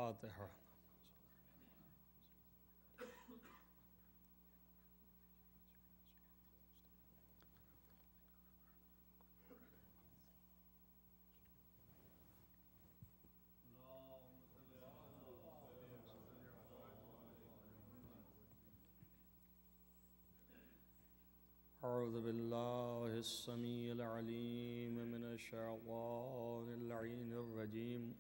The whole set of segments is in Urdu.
فاتحہ۔ اعوذ باللہ السمیع العلیم من الشیطان اللعین الرجیم،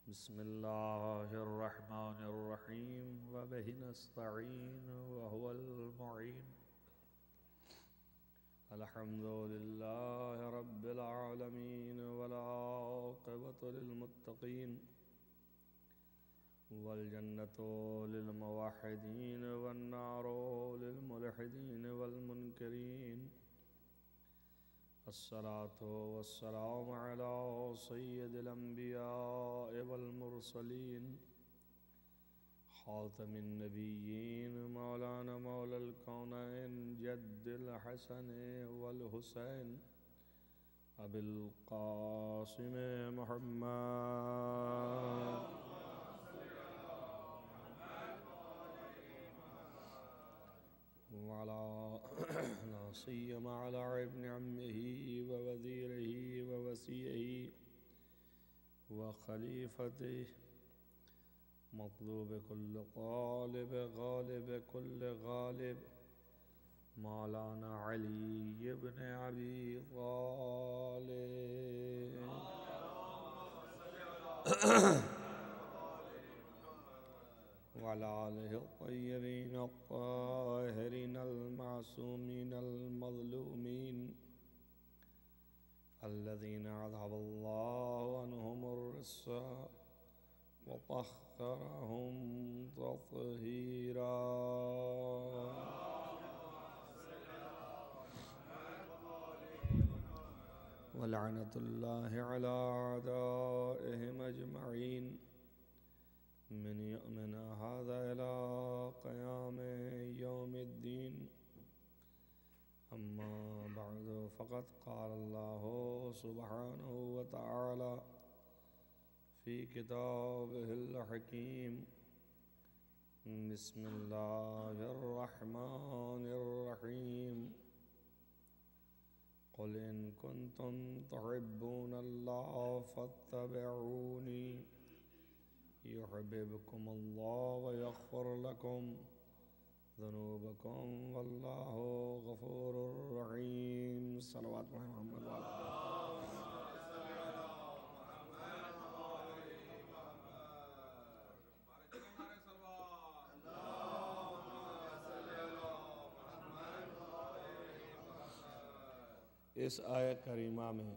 بسم اللہ الرحمن الرحیم، وبہ نستعین وہو المعین، الحمد للہ رب العالمین، والعاقبۃ للمتقین، والجنة للموحدین، والنار للملحدین والمنکرین، الصلاة والسلام علی سید الانبیاء والمرسلین، خاتم النبیین، مولانا مولا الکونین، جد الحسن والحسین، ابی القاسم محمد، وعلى لا سيما على ابن عمه ووزيره ووصيه وخليفته، مطلوب كل طالب، غالب كل غالب، مولانا علي بن أبي طالب، وعلى آله الطيبين الطاهرين المعصومين المظلومين، الذين أذهب الله عنهم الرجس وطهرهم تطهيرا، ولعنة الله على أعدائهم أجمعين، من يؤمن هذا إلى قيام يوم الدين. أما بعد، فقد قال الله سبحانه وتعالى في كتابه الحكيم، بسم الله الرحمن الرحيم، قل إن كنتم تحبون الله فاتبعوني يحببكم الله ويغفر لكم ذنوبكم والله غفور رحيم. صلوات محمد وعلى اس آیت کریمہ میں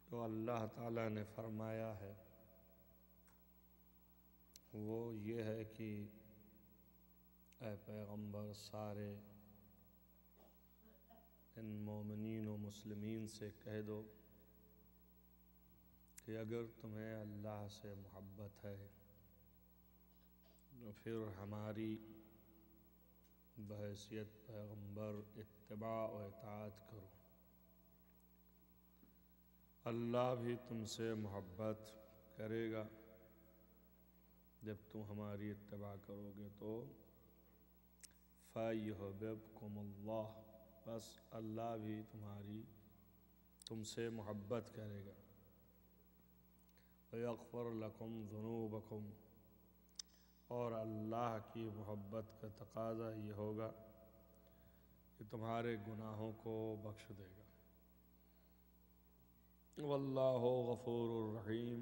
تو اللہ تعالیٰ نے فرمایا ہے وہ یہ ہے کہ اے پیغمبر، سارے ان مومنین و مسلمین سے کہہ دو کہ اگر تمہیں اللہ سے محبت ہے تو پھر ہماری بحیثیت پیغمبر اتباع و اطاعت کرو، اللہ بھی تم سے محبت کرے گا جب تم ہماری اتباع کرو گے تو فَيُحْبِبْكُمُ اللَّهُ، بس اللہ بھی تم سے محبت کرے گا، وَيَغْفِرْ لَكُمْ ذُنُوبَكُمْ، اور اللہ کی محبت کا تقاضا یہ ہوگا کہ تمہارے گناہوں کو بخش دے گا، وَاللَّهُ غَفُورٌ رَحِيمٌ،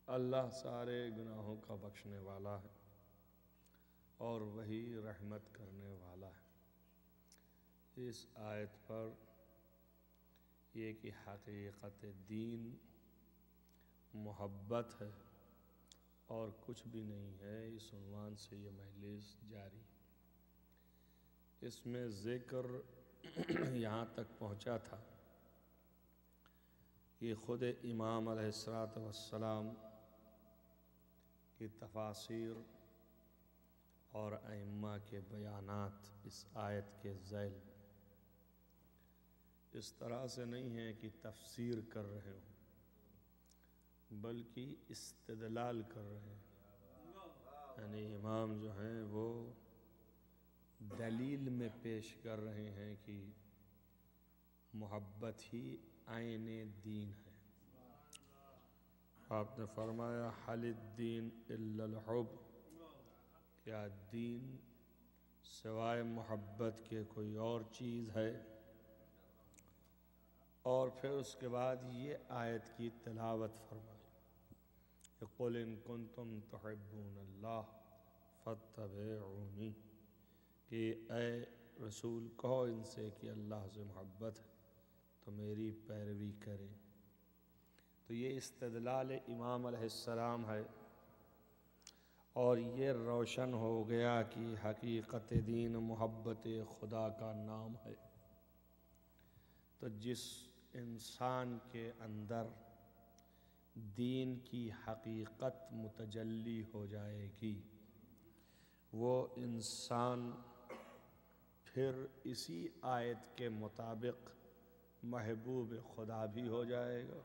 اللہ سارے گناہوں کا بخشنے والا ہے اور وہی رحمت کرنے والا ہے۔ اس آیت پر یہ کہ حقیقت دین محبت ہے اور کچھ بھی نہیں ہے، اس عنوان سے یہ مجلس جاری۔ اس میں ذکر یہاں تک پہنچا تھا کہ خود امام علیہ السلام کی تفاسیر اور ائمہ کے بیانات اس آیت کے ذیل میں اس طرح سے نہیں ہیں کہ تفسیر کر رہے ہوں، بلکہ استدلال کر رہے ہیں، یعنی امام جو ہیں وہ دلیل میں پیش کر رہے ہیں کہ محبت ہی عین دین ہے۔ آپ نے فرمایا حل الدین الا الحب، کیا دین سوائے محبت کے کوئی اور چیز ہے؟ اور پھر اس کے بعد یہ آیت کی تلاوت فرمائی کہ قل ان کنتم تحبون اللہ فاتبعونی، کہ اے رسول کہو ان سے کہ اللہ سے محبت ہے تو میری پیروی کریں۔ تو یہ استدلال امام علیہ السلام ہے، اور یہ روشن ہو گیا کہ حقیقت دین محبت خدا کا نام ہے۔ تو جس انسان کے اندر دین کی حقیقت متجلی ہو جائے گی، وہ انسان پھر اسی آیت کے مطابق محبوب خدا بھی ہو جائے گا،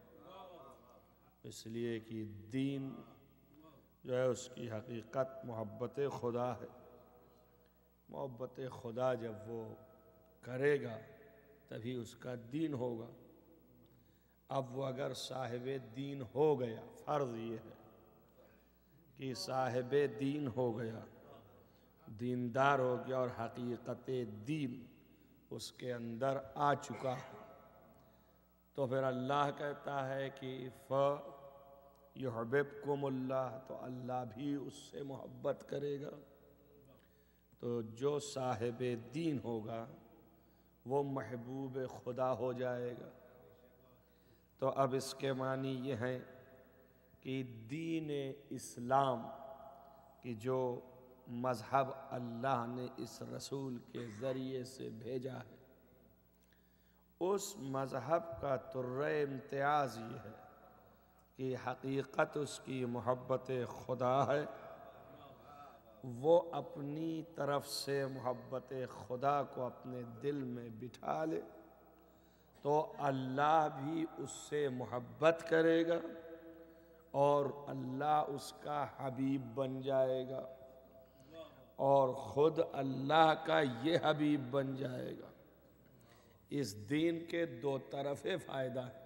اس لیے کہ دین جو ہے اس کی حقیقت محبت خدا ہے۔ محبت خدا جب وہ کرے گا تبھی اس کا دین ہوگا۔ اب وہ اگر صاحب دین ہو گیا، فرض یہ ہے کہ صاحب دین ہو گیا، دیندار ہو گیا، اور حقیقت دین اس کے اندر آ چکا ہے، تو پھر اللہ کہتا ہے کہ فَيُحْبِبْكُمُ اللَّهُ، تو اللہ بھی اس سے محبت کرے گا۔ تو جو صاحب دین ہوگا وہ محبوب خدا ہو جائے گا۔ تو اب اس کے معنی یہ ہیں کہ دین اسلام کی جو مذہب اللہ نے اس رسول کے ذریعے سے بھیجا ہے، اس مذہب کا طرۂ امتیاز یہ ہے کہ حقیقت اس کی محبت خدا ہے۔ وہ اپنی طرف سے محبت خدا کو اپنے دل میں بٹھا لے تو اللہ بھی اس سے محبت کرے گا، اور اللہ اس کا حبیب بن جائے گا، اور خود اللہ کا یہ حبیب بن جائے گا۔ اس دین کے دو طرف فائدہ ہے۔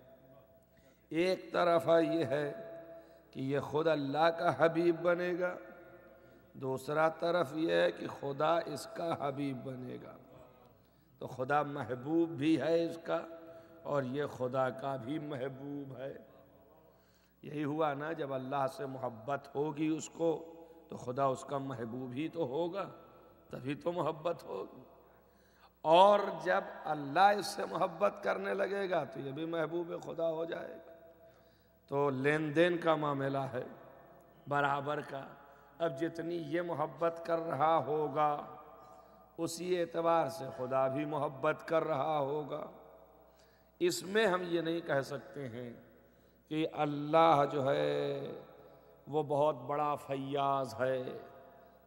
ایک طرف یہ ہے کہ یہ خود اللہ کا حبیب بنے گا، دوسرا طرف یہ ہے کہ خدا اس کا حبیب بنے گا۔ تو خدا محبوب بھی ہے اس کا، اور یہ خدا کا بھی محبوب ہے۔ یہی ہوا نا، جب اللہ سے محبت ہوگی اس کو تو خدا اس کا محبوب ہی تو ہوگا، تبھی تو محبت ہوگی۔ اور جب اللہ اس سے محبت کرنے لگے گا تو یہ بھی محبوب خدا ہو جائے گا۔ تو لین دین کا معاملہ ہے برابر کا۔ اب جتنی یہ محبت کر رہا ہوگا اسی اعتبار سے خدا بھی محبت کر رہا ہوگا۔ اس میں ہم یہ نہیں کہہ سکتے ہیں کہ اللہ جو ہے وہ بہت بڑا فیاض ہے،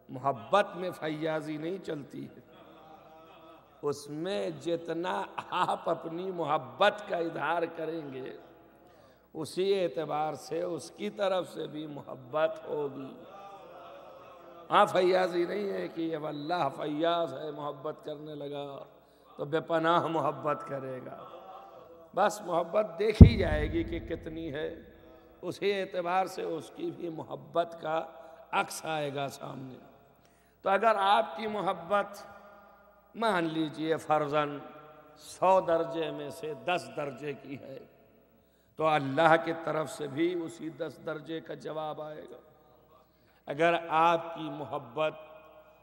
محبت میں فیاضی نہیں چلتی ہے۔ اس میں جتنا آپ اپنی محبت کا اظہار کریں گے اسی اعتبار سے اس کی طرف سے بھی محبت ہوگی۔ ہاں، فیاضی نہیں ہے کہ اب اللہ فیاض ہے، محبت کرنے لگا تو بے پناہ محبت کرے گا۔ بس محبت دیکھی جائے گی کہ کتنی ہے، اسی اعتبار سے اس کی بھی محبت کا عکس آئے گا سامنے۔ تو اگر آپ کی محبت مان لیجئے فرضاً 100 درجے میں سے 10 درجے کی ہے، تو اللہ کی طرف سے بھی اسی 10 درجے کا جواب آئے گا۔ اگر آپ کی محبت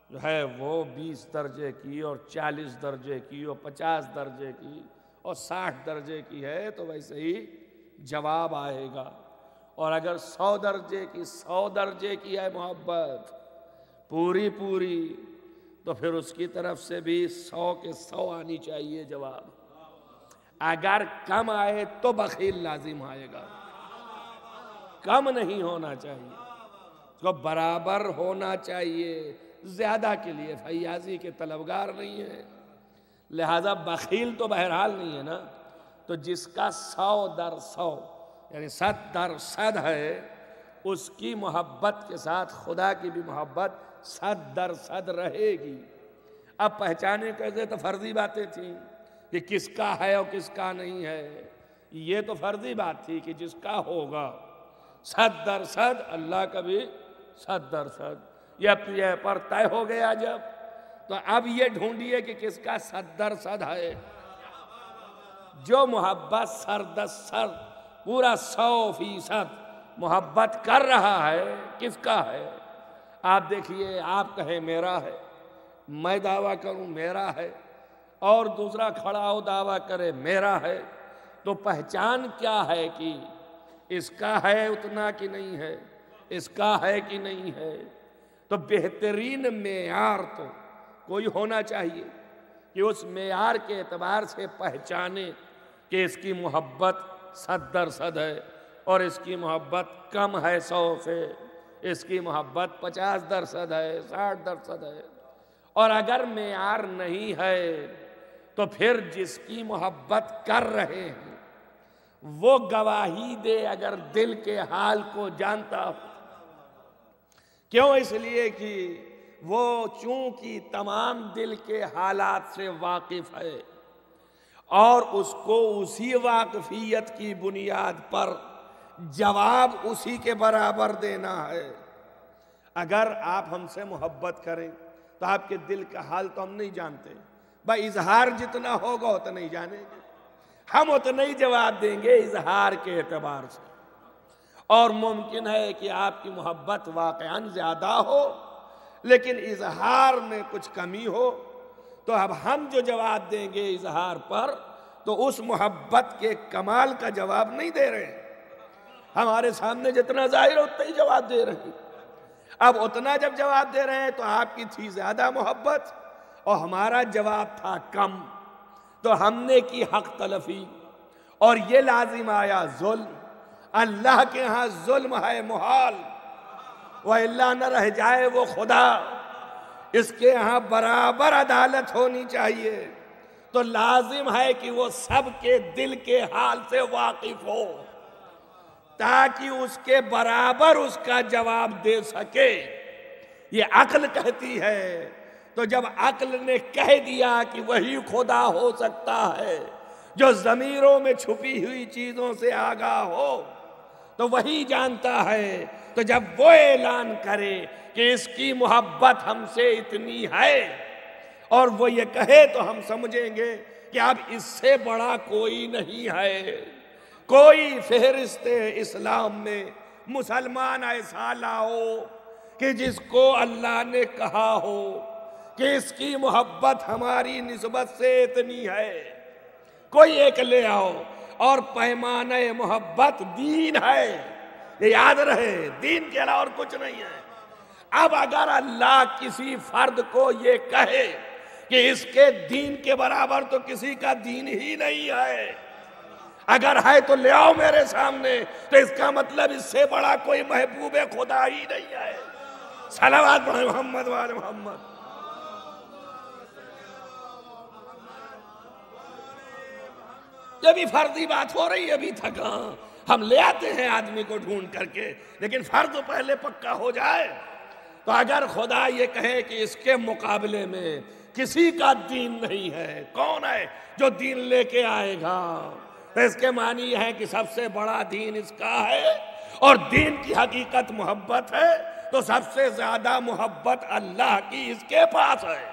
جو ہے وہ 20 درجے کی اور 40 درجے کی اور 50 درجے کی اور 60 درجے کی ہے تو ویسے ہی جواب آئے گا۔ اور اگر 100 درجے کی 100 درجے کی ہے محبت پوری، تو پھر اس کی طرف سے بھی 100 کے 100 آنی چاہیے جواب۔ اگر کم آئے تو بخیل لازم آئے گا، کم نہیں ہونا چاہیے، تو برابر ہونا چاہیے۔ زیادہ کے لیے فیاضی کے طلبگار نہیں ہے، لہذا بخیل تو بہرحال نہیں ہے نا۔ تو جس کا 100 در 100 یعنی 100% ہے، اس کی محبت کے ساتھ خدا کی بھی محبت 100% رہے گی۔ اب پہچانے کیسے؟ تو فرضی باتیں تھیں کہ کس کا ہے اور کس کا نہیں ہے، یہ تو فرضی بات تھی کہ جس کا ہوگا 100% اللہ کا بھی 100%، یہ پر طے ہو گیا جب، تو اب یہ ڈھونڈیے کہ کس کا 100% ہے۔ جو محبت سر پورا 100% محبت کر رہا ہے، کس کا ہے؟ آپ دیکھیے، آپ کہیں میرا ہے، میں دعویٰ کروں میرا ہے، اور دوسرا کھڑا ہو دعویٰ کرے میرا ہے، تو پہچان کیا ہے کہ اس کا ہے اتنا کہ نہیں ہے، اس کا ہے کہ نہیں ہے؟ تو بہترین معیار تو کوئی ہونا چاہیے کہ اس معیار کے اعتبار سے پہچانے کہ اس کی محبت 100% ہے اور اس کی محبت کم ہے 100 سے، اس کی محبت 50% ہے، 60% ہے۔ اور اگر معیار نہیں ہے تو پھر جس کی محبت کر رہے ہیں وہ گواہی دے اگر دل کے حال کو جانتا ہو۔ کیوں؟ اس لیے کہ وہ چونکہ تمام دل کے حالات سے واقف ہے اور اس کو اسی واقفیت کی بنیاد پر جواب اسی کے برابر دینا ہے۔ اگر آپ ہم سے محبت کریں تو آپ کے دل کا حال تو ہم نہیں جانتے، بھائی اظہار جتنا ہوگا اتنا ہی جانیں گے، ہم اتنا ہی جواب دیں گے اظہار کے اعتبار سے۔ اور ممکن ہے کہ آپ کی محبت واقعاً زیادہ ہو لیکن اظہار میں کچھ کمی ہو، تو اب ہم جو جواب دیں گے اظہار پر تو اس محبت کے کمال کا جواب نہیں دے رہے، ہمارے سامنے جتنا ظاہر اتنا ہی جواب دے رہے۔ اب اتنا جب جواب دے رہے ہیں تو آپ کی تھی زیادہ محبت اور ہمارا جواب تھا کم، تو ہم نے کی حق تلفی اور یہ لازم آیا ظلم۔ اللہ کے ہاں ظلم ہے محال، وَإِلَّا نہ رہ جائے وہ خدا، اس کے ہاں برابر عدالت ہونی چاہیے، تو لازم ہے کہ وہ سب کے دل کے حال سے واقف ہو تاکہ اس کے برابر اس کا جواب دے سکے۔ یہ عقل کہتی ہے، تو جب عقل نے کہہ دیا کہ وہی خدا ہو سکتا ہے جو ضمیروں میں چھپی ہوئی چیزوں سے آگاہ ہو، تو وہی جانتا ہے، تو جب وہ اعلان کرے کہ اس کی محبت ہم سے اتنی ہے اور وہ یہ کہے تو ہم سمجھیں گے کہ اب اس سے بڑا کوئی نہیں ہے۔ کوئی فہرست اسلام میں مسلمان ایسا لاؤ کہ جس کو اللہ نے کہا ہو کہ اس کی محبت ہماری نسبت سے اتنی ہے، کوئی ایک لے آؤ۔ اور پیمانہ محبت دین ہے، یہ یاد رہے، دین کے علاوہ اور کچھ نہیں ہے۔ اب اگر اللہ کسی فرد کو یہ کہے کہ اس کے دین کے برابر تو کسی کا دین ہی نہیں ہے، اگر ہے تو لے آؤ میرے سامنے، تو اس کا مطلب اس سے بڑا کوئی محبوب خدا ہی نہیں ہے۔ صلوات پڑھیں محمد وآل محمد۔ یہ بھی فرضی بات ہو رہی ہے ابھی تک، ہم لے آتے ہیں آدمی کو ڈھونڈ کر کے، لیکن فرض پہلے پکا ہو جائے۔ تو اگر خدا یہ کہے کہ اس کے مقابلے میں کسی کا دین نہیں ہے، کون ہے جو دین لے کے آئے گا؟ تو اس کے معنی ہے کہ سب سے بڑا دین اس کا ہے، اور دین کی حقیقت محبت ہے، تو سب سے زیادہ محبت اللہ کی اس کے پاس ہے،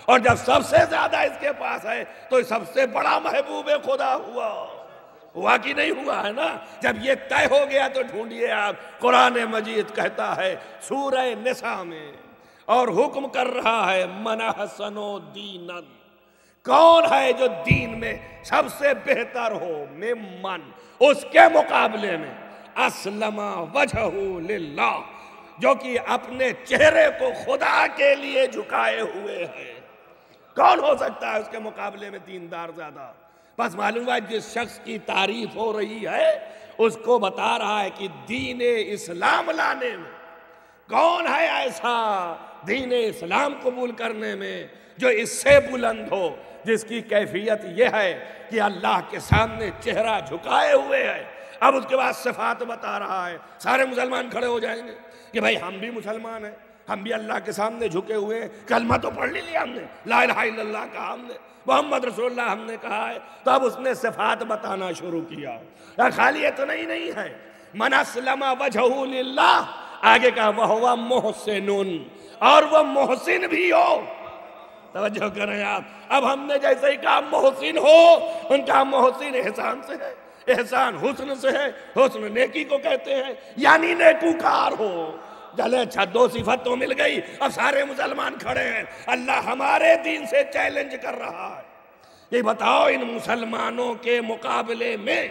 اور جب سب سے زیادہ اس کے پاس ہے تو سب سے بڑا محبوب خدا ہوا کہ نہیں ہوا ہے نا؟ جب یہ طے ہو گیا تو ڈھونڈیے آپ، قرآن مجید کہتا ہے سورہ نساء میں، اور حکم کر رہا ہے من احسن دینا، کون ہے جو دین میں سب سے بہتر ہو، ممن، اس کے مقابلے میں اسلم وجہہ للہ، جو کہ اپنے چہرے کو خدا کے لیے جھکائے ہوئے ہے۔ کون ہو سکتا ہے اس کے مقابلے میں دیندار زیادہ؟ بس معلوم ہے جس شخص کی تعریف ہو رہی ہے اس کو بتا رہا ہے کہ دین اسلام لانے میں کون ہے ایسا دین اسلام قبول کرنے میں جو اس سے بلند ہو، جس کی کیفیت یہ ہے کہ اللہ کے سامنے چہرہ جھکائے ہوئے ہے، اب اس کے بعد صفات بتا رہا ہے. سارے مسلمان کھڑے ہو جائیں گے کہ بھائی ہم بھی مسلمان ہیں, ہم بھی اللہ کے سامنے جھکے ہوئے ہیں, کلمہ تو پڑھ لیا ہم نے, لا الہ الا اللہ کہا ہم نے, محمد رسول اللہ ہم نے کہا ہے. تو اب اس نے صفات بتانا شروع کیا. خالی اتنا ہی نہیں ہے, من اسلم وجہہ للہ, آگے کہا وہو محسن, اور وہ محسن بھی ہو. توجہ کریں آپ, اب ہم نے جیسے ہی کہا محسن ہو, ان کا محسن احسان سے ہے, احسان حسن سے ہے, حسن نیکی کو کہتے ہیں, یعنی نیکوکار ہو. چلے اچھا, دو صفت تو مل گئی. اب سارے مسلمان کھڑے ہیں, اللہ ہمارے دین سے چیلنج کر رہا ہے. یہ بتاؤ ان مسلمانوں کے مقابلے میں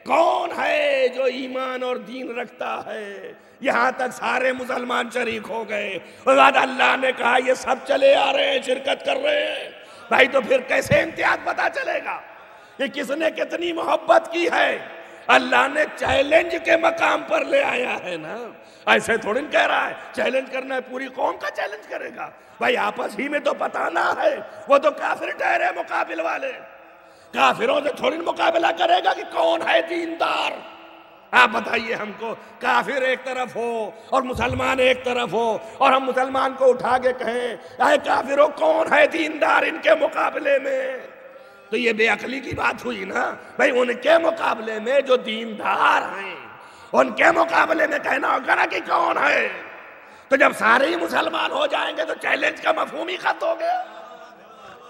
کون ہے جو ایمان اور دین رکھتا ہے؟ یہاں تک سارے مسلمان شریک ہو گئے. اس بعد اللہ نے کہا یہ سب چلے آ رہے ہیں, شرکت کر رہے ہیں. بھائی تو پھر کیسے امتیاز پتا چلے گا کہ کس نے کتنی محبت کی ہے؟ اللہ نے چیلنج کے مقام پر لے آیا ہے نا. ایسے تھوڑی کہہ رہا ہے چیلنج کرنا ہے, پوری قوم کا چیلنج کرے گا. بھائی آپس ہی میں تو بتانا ہے. وہ تو کافر ٹھہرے مقابل والے, کافروں سے تھوڑی مقابلہ کرے گا کہ کون ہے دیندار. آپ بتائیے ہم کو, کافر ایک طرف ہو اور مسلمان ایک طرف ہو, اور ہم مسلمان کو اٹھا کے کہیں اے کافروں کون ہے دیندار ان کے مقابلے میں, تو یہ بے عقلی کی بات ہوئی نا. بھائی ان کے مقابلے میں جو دیندار ہیں ان کے مقابلے میں کہنا ہوگا نا کہ کون ہے. تو جب سارے ہی مسلمان ہو جائیں گے تو چیلنج کا مفہوم ہی ختم ہو گیا.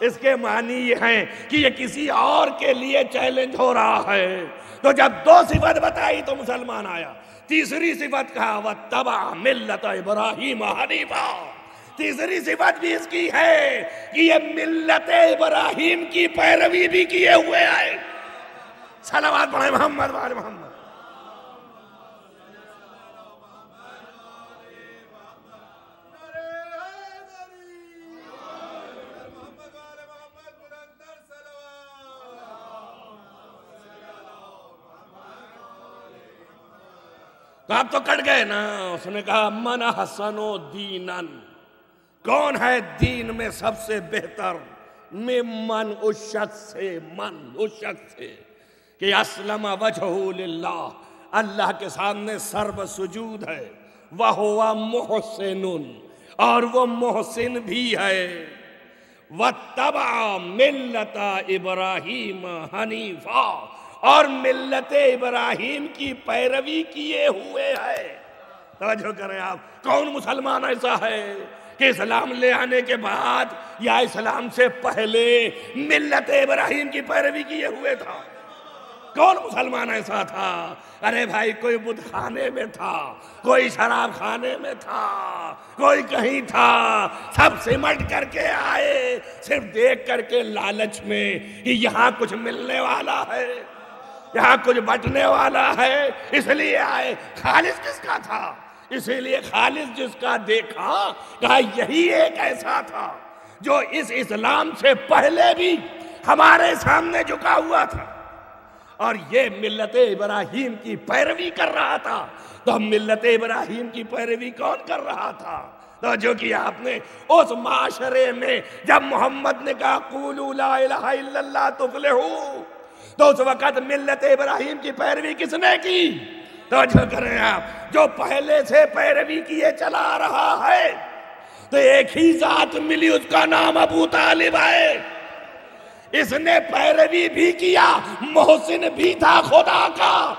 اس کے معنی یہ ہیں کہ یہ کسی اور کے لیے چیلنج ہو رہا ہے. تو جب دو صفت بتائی تو مسلمان آیا. تیسری صفت کہا وَاتَّبَعَ مِلَّةَ إِبْرَاهِيمَ حَنِيفًا. تیسری صفت بھی اس کی ہے کہ یہ ملت ابراہیم کی پیروی بھی کیے ہوئے آئے. صلوات پڑھیں محمد وآل محمد. تو آپ تو کٹ گئے نا. اس نے کہا من احسن دینا, کون ہے دین میں سب سے بہتر, ممن اس شخص سے کہ اسلم وجہہ للہ, اللہ کے سامنے سرب سجود ہے, وہو محسن, اور وہ محسن بھی ہے, واتبع ملت ابراہیم حنیفا, اور ملت ابراہیم کی پیروی کیے ہوئے ہے. توجہ کریں آپ, کون مسلمان ایسا ہے کہ اسلام لے آنے کے بعد یا اسلام سے پہلے ملت ابراہیم کی پیروی کیے ہوئے تھا؟ کون مسلمان ایسا تھا؟ ارے بھائی کوئی بدھ خانے میں تھا, کوئی شراب خانے میں تھا, کوئی کہیں تھا, سب سمٹ کر کے آئے صرف دیکھ کر کے لالچ میں کہ یہاں کچھ ملنے والا ہے, یہاں کچھ بٹنے والا ہے, اس لیے آئے. خالص کس کا تھا؟ اسی لیے خالص جس کا دیکھا, کہا یہی ایک ایسا تھا جو اس اسلام سے پہلے بھی ہمارے سامنے جھکا ہوا تھا اور یہ ملت ابراہیم کی پیروی کر رہا تھا. تو ہم ملت ابراہیم کی پیروی کون کر رہا تھا؟ تو جو کہ آپ نے اس معاشرے میں جب محمد نے کہا قولوا لا الہ الا اللہ تفلحوا, تو اس وقت ملت ابراہیم کی پیروی کس نے کی؟ توجہ کریں آپ, جو پہلے سے پیروی کیے چلا رہا ہے. تو ایک ہی ذات ملی, اس کا نام ابو طالب ہے. اس نے پیروی بھی کیا, محسن بھی تھا خدا کا.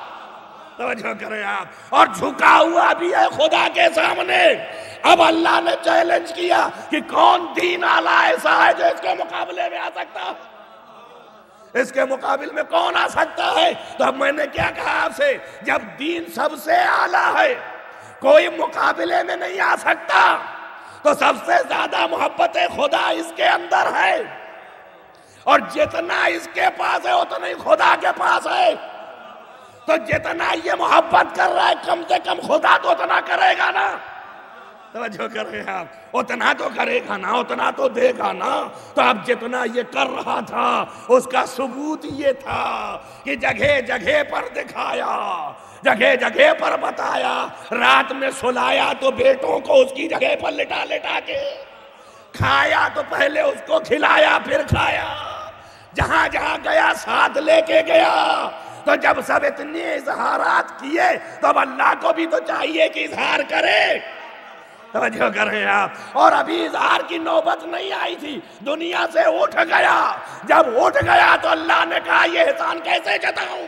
توجہ کریں آپ, اور جھکا ہوا بھی ہے خدا کے سامنے. اب اللہ نے چیلنج کیا کہ کون دین والا ایسا ہے جو اس کے مقابلے میں آ سکتا ہے, اس کے مقابل میں کون آ سکتا ہے؟ تو اب میں نے کیا کہا آپ سے, جب دین سب سے اعلیٰ ہے, کوئی مقابلے میں نہیں آ سکتا, تو سب سے زیادہ محبت خدا اس کے اندر ہے, اور جتنا اس کے پاس ہے اتنا ہی خدا کے پاس ہے. تو جتنا یہ محبت کر رہا ہے کم سے کم خدا تو اتنا کرے گا نا. توجہ کر رہے ہیں آپ, اتنا تو کرے گا نا, اتنا تو دے گا نا. تو اب جتنا یہ کر رہا تھا اس کا ثبوت یہ تھا کہ جگہ جگہ پر دکھایا, جگہ جگہ پر بتایا. رات میں سلایا تو بیٹوں کو اس کی جگہ پر لٹا لٹا کے, کھایا تو پہلے اس کو کھلایا پھر کھایا, جہاں جہاں گیا ساتھ لے کے گیا. تو جب سب اتنے اظہارات کیے تو اب اللہ کو بھی تو چاہیے کہ اظہار کرے. توجہ کریں آپ. اور ابھی اظہار کی نوبت نہیں آئی تھی, دنیا سے اٹھ گیا. جب اٹھ گیا تو اللہ نے کہا یہ احسان کیسے جتاؤں.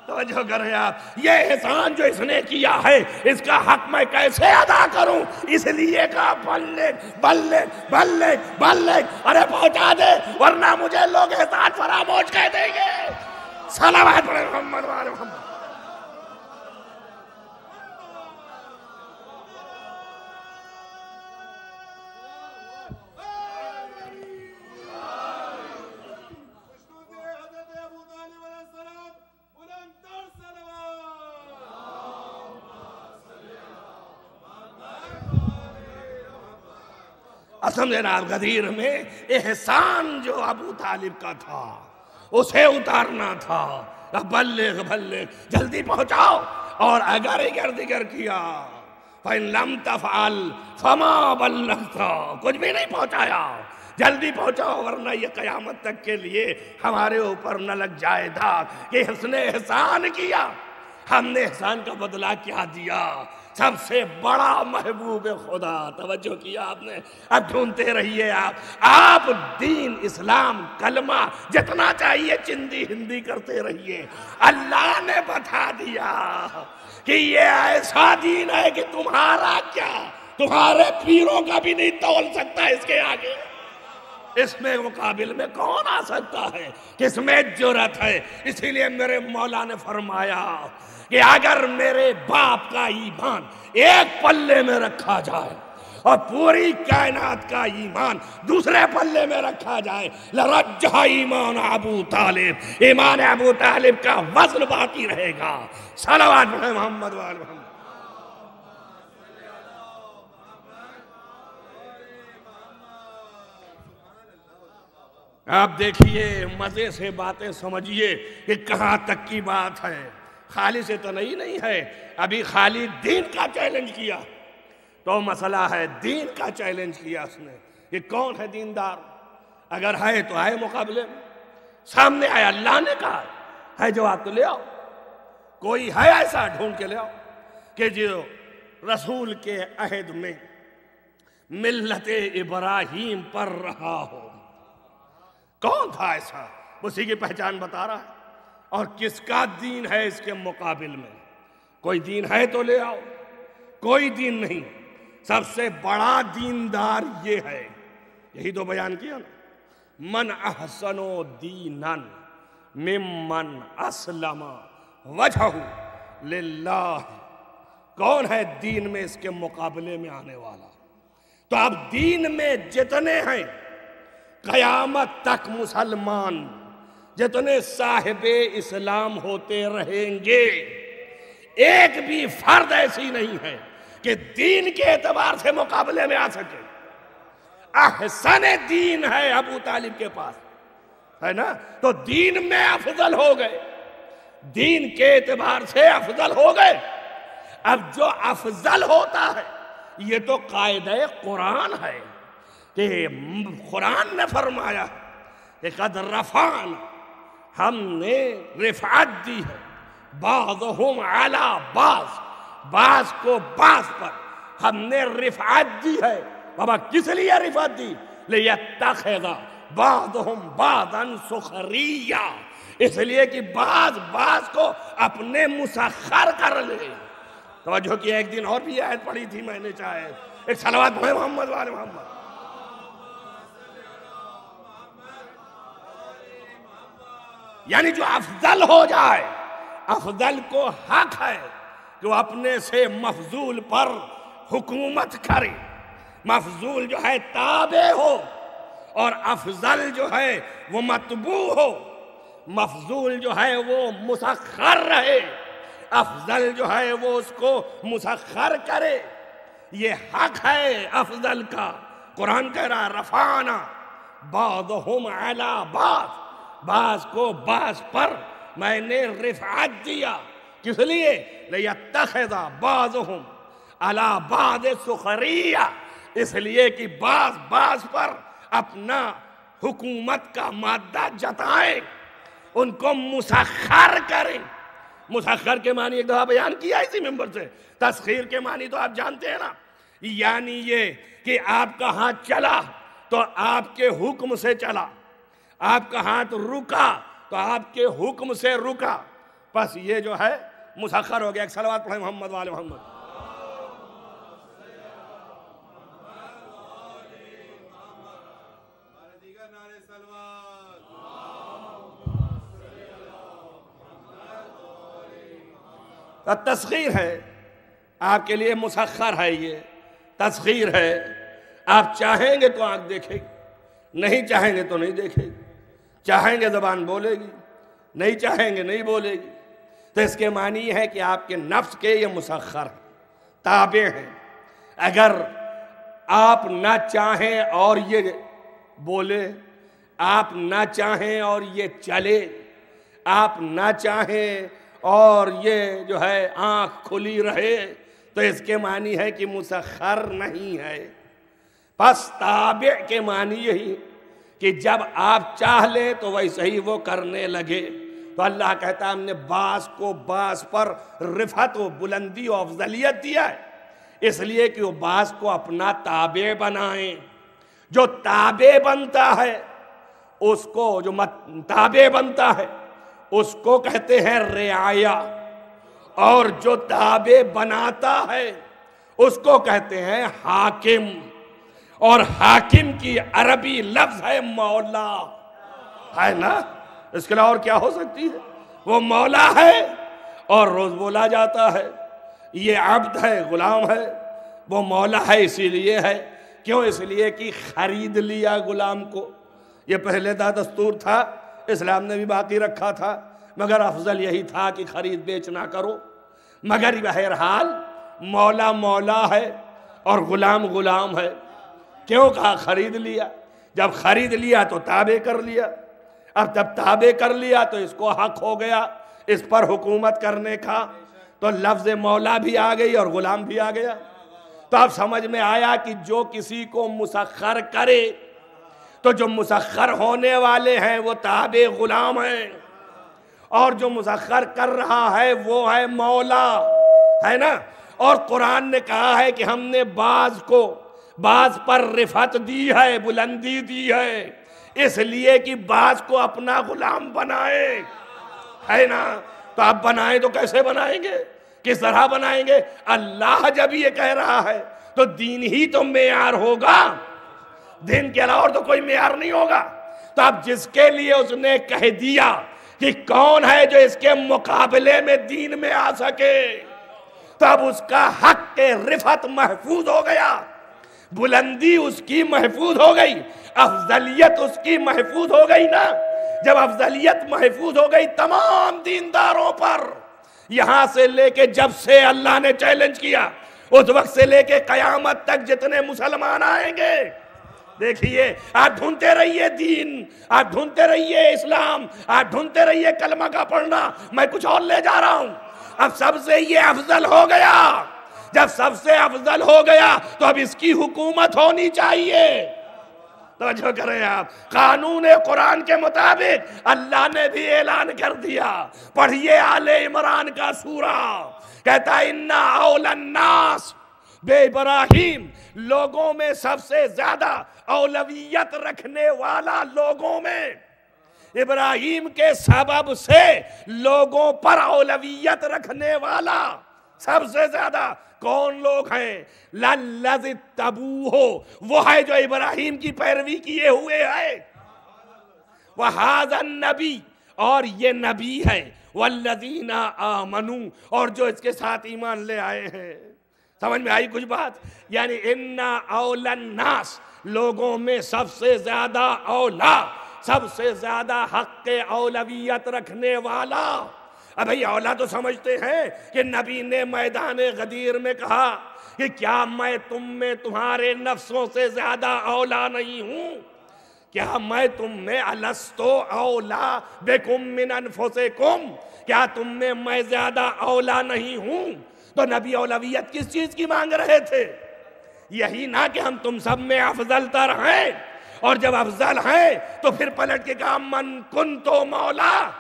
توجہ کریں آپ. یہ احسان جو اس نے کیا ہے اس کا حق میں کیسے ادا کروں. اس لیے کہا بلغ بلغ بلغ بلغ, ارے پہنچا دے ورنہ مجھے لوگ احسان فراموش کہہ دیں گے. صلوات پڑھیں محمد وآل محمد. سمجھنا غدیر میں احسان جو ابو طالب کا تھا اسے اتارنا تھا. بلغ بلغ, جلدی پہنچاؤ. اور اگر ادھر کیا فَإِن لَمْ تَفْعَلْ فَمَا بَلَّغْتَ, کچھ بھی نہیں پہنچایا. جلدی پہنچاؤ ورنہ یہ قیامت تک کے لیے ہمارے اوپر نہ لگ جائے داغ کہ اس نے احسان کیا. ہم نے احسان کا بدلہ کیا دیا. سب سے بڑا محبوب خدا. توجہ کیا آپ نے. اب ڈھونڈتے رہیے آپ دین اسلام کلمہ جتنا چاہیے چندی ہندی کرتے رہیے. اللہ نے بتا دیا کہ یہ ایسا دین ہے کہ تمہارا کیا تمہارے پیروں کا بھی نہیں تول سکتا اس کے آگے. اس میں مقابل میں کون آ سکتا ہے, کس میں جرأت ہے. اسی لیے میرے مولا نے فرمایا کہ اگر میرے باپ کا ایمان ایک پلے میں رکھا جائے اور پوری کائنات کا ایمان دوسرے پلے میں رکھا جائے لرجح ایمان ابو طالب, ایمان ابو طالب کا وزن باقی رہے گا. صلوات پڑھیں محمد وآل محمد. آپ دیکھیے مزے سے باتیں سمجھیے کہ کہاں تک کی بات ہے. خالی سے تو نہیں ہے. ابھی خالی دین کا چیلنج کیا تو مسئلہ ہے دین کا چیلنج کیا اس نے. یہ کون ہے دیندار؟ اگر ہے تو آئے مقابلے میں. سامنے آئے, اللہ نے کہا ہے جواب تو لے آؤ. کوئی ہے ایسا ڈھونڈ کے لے آؤ کہ جو رسول کے عہد میں ملت ابراہیم پر رہا ہو. کون تھا ایسا؟ اسی کی پہچان بتا رہا ہے. اور کس کا دین ہے اس کے مقابل میں؟ کوئی دین ہے تو لے آؤ. کوئی دین نہیں. سب سے بڑا دیندار یہ ہے, یہی تو بیان کیا نا, من احسن دینا ممن اسلم وجہہ للہ. کون ہے دین میں اس کے مقابلے میں آنے والا؟ تو اب دین میں جتنے ہیں قیامت تک مسلمان, جتنے صاحب اسلام ہوتے رہیں گے, ایک بھی فرد ایسی نہیں ہے کہ دین کے اعتبار سے مقابلے میں آ سکے. احسن دین ہے ابو طالب کے پاس, ہے نا. تو دین میں افضل ہو گئے, دین کے اعتبار سے افضل ہو گئے. اب جو افضل ہوتا ہے یہ تو قاعدہ قرآن ہے کہ قرآن نے فرمایا کہ قد رفعنا, ہم نے رفعت دی ہے, بعضهم علی بعض, بعض کو بعض پر ہم نے رفعت دی ہے. بابا کس لیے رفعت دی؟ لیتخذ بعضهم بعضا سخریا, اس لیے کہ بعض کو اپنے مسخر کر لے. توجہ کی ایک دن اور بھی آیت پڑھی تھی میں نے, چاہے ایک صلوات پڑھیں محمد وآل محمد. یعنی جو افضل ہو جائے, افضل کو حق ہے کہ وہ اپنے سے مفضول پر حکومت کرے. مفضول جو ہے تابع ہو اور افضل جو ہے وہ متبوع ہو. مفضول جو ہے وہ مسخر رہے, افضل جو ہے وہ اس کو مسخر کرے. یہ حق ہے افضل کا. قرآن کہہ رہا رفعنا بعضهم علی بعض, بعض کو بعض پر میں نے رفعت دیا. کس لیے؟ لیتخذ بعضهم علی بعض سخریا, اس لیے کہ بعض پر اپنا حکومت کا مادہ جتائیں, ان کو مسخر کریں. مسخر کے معنی ایک دفعہ بیان کیا اسی ممبر سے. تسخیر کے معنی تو آپ جانتے ہیں نا, یعنی یہ کہ آپ کا ہاتھ چلا تو آپ کے حکم سے چلا, آپ کا ہاتھ رکا تو آپ کے حکم سے رکا. بس یہ جو ہے مسخر ہو گیا. ایک صلوات پڑھیں محمد وآل محمد. تسخیر ہے آپ کے لیے, مسخر ہے, یہ تسخیر ہے. آپ چاہیں گے تو آنکھ دیکھے گی, نہیں چاہیں گے تو نہیں دیکھے گی. چاہیں گے زبان بولے گی, نہیں چاہیں گے نہیں بولے گی. تو اس کے معنی ہے کہ آپ کے نفس کے یہ مسخر ہیں, تابع ہیں. اگر آپ نہ چاہیں اور یہ بولے, آپ نہ چاہیں اور یہ چلے, آپ نہ چاہیں اور یہ جو ہے آنکھ کھلی رہے, تو اس کے معنی ہے کہ مسخر نہیں ہے. پس تابع کے معنی یہی کہ جب آپ چاہ لیں تو ویسے ہی وہ کرنے لگے. تو اللہ کہتا ہے ہم نے بعض کو بعض پر رفعت و بلندی و افضلیت دیا ہے, اس لیے کہ وہ بعض کو اپنا تابع بنائیں. جو تابع بنتا ہے اس کو, جو تابع بنتا ہے اس کو کہتے ہیں رعایا, اور جو تابع بناتا ہے اس کو کہتے ہیں حاکم. اور حاکم کی عربی لفظ ہے مولا, ہے نا. اس کے علاوہ اور کیا ہو سکتی ہے؟ وہ مولا ہے اور روز بولا جاتا ہے. یہ عبد ہے, غلام ہے. وہ مولا ہے اسی لیے ہے, کیوں؟ اس لیے کہ خرید لیا غلام کو. یہ پہلے دا دستور تھا, اسلام نے بھی باقی رکھا تھا, مگر افضل یہی تھا کہ خرید بیچ نہ کرو. مگر بہرحال مولا مولا ہے اور غلام غلام ہے. کیوں کہا خرید لیا؟ جب خرید لیا تو تابع کر لیا. اب جب تابع کر لیا تو اس کو حق ہو گیا اس پر حکومت کرنے کا, تو لفظ مولا بھی آ گئی اور غلام بھی آ گیا. تو اب سمجھ میں آیا کہ جو کسی کو مسخر کرے تو جو مسخر ہونے والے ہیں وہ تابع غلام ہیں, اور جو مسخر کر رہا ہے وہ ہے مولا, ہے نا. اور قرآن نے کہا ہے کہ ہم نے بعض کو بعض پر رفعت دی ہے, بلندی دی ہے, اس لیے کہ بعض کو اپنا غلام بنائے, ہے نا. تو آپ بنائیں تو کیسے بنائیں گے, کس طرح بنائیں گے؟ اللہ جب یہ کہہ رہا ہے تو دین ہی تو معیار ہوگا, دین کے علاوہ اور تو کوئی معیار نہیں ہوگا. تو اب جس کے لیے اس نے کہہ دیا کہ کون ہے جو اس کے مقابلے میں دین میں آ سکے, تو اب اس کا حق کے رفعت محفوظ ہو گیا, بلندی اس کی محفوظ ہو گئی, افضلیت اس کی محفوظ ہو گئی نا. جب افضلیت محفوظ ہو گئی تمام دینداروں پر, یہاں سے لے کے جب سے اللہ نے چیلنج کیا اس وقت سے لے کے قیامت تک جتنے مسلمان آئیں گے, دیکھیے آپ ڈھونڈتے رہیے دین, آپ ڈھونڈتے رہیے اسلام, آپ ڈھونڈتے رہیے کلمہ کا پڑھنا, میں کچھ اور لے جا رہا ہوں. اب سب سے یہ افضل ہو گیا, جب سب سے افضل ہو گیا تو اب اس کی حکومت ہونی چاہیے. توجہ کریں آپ, قانون قرآن کے مطابق اللہ نے بھی اعلان کر دیا. پڑھیے آل عمران کا سورہ, کہتا ہے اِنَّا أَوْلَى النَّاسِ بے ابراہیم, لوگوں میں سب سے زیادہ اولویت رکھنے والا, لوگوں میں ابراہیم کے سبب سے لوگوں پر اولویت رکھنے والا سب سے زیادہ کون لوگ ہیں؟ لَلَّذِ اتَّبَعُوهُ, وہ ہے جو ابراہیم کی پیروی کیے ہوئے ہے. وَهَذَا النَّبِيُّ, اور یہ نبی ہے. وَالَّذِينَ آمَنُوا, اور جو اس کے ساتھ ایمان لے آئے ہیں. سمجھ میں آئی کچھ بات؟ یعنی اِنَّا أَوْلَى النَّاسِ, لوگوں میں سب سے زیادہ اولا, سب سے زیادہ حق کے اولویت رکھنے والا. اب بھئی اولا تو سمجھتے ہیں کہ نبی نے میدان غدیر میں کہا کہ کیا میں تم میں تمہارے نفسوں سے زیادہ اولا نہیں ہوں؟ کیا میں تم میں الستو اولا بکم من انفسکم, کیا تم میں زیادہ اولا نہیں ہوں؟ تو نبی اولویت کس چیز کی مانگ رہے تھے؟ یہی نہ کہ ہم تم سب میں افضل تر ہیں, اور جب افضل ہیں تو پھر پلٹ کے کہا من کنتو مولا,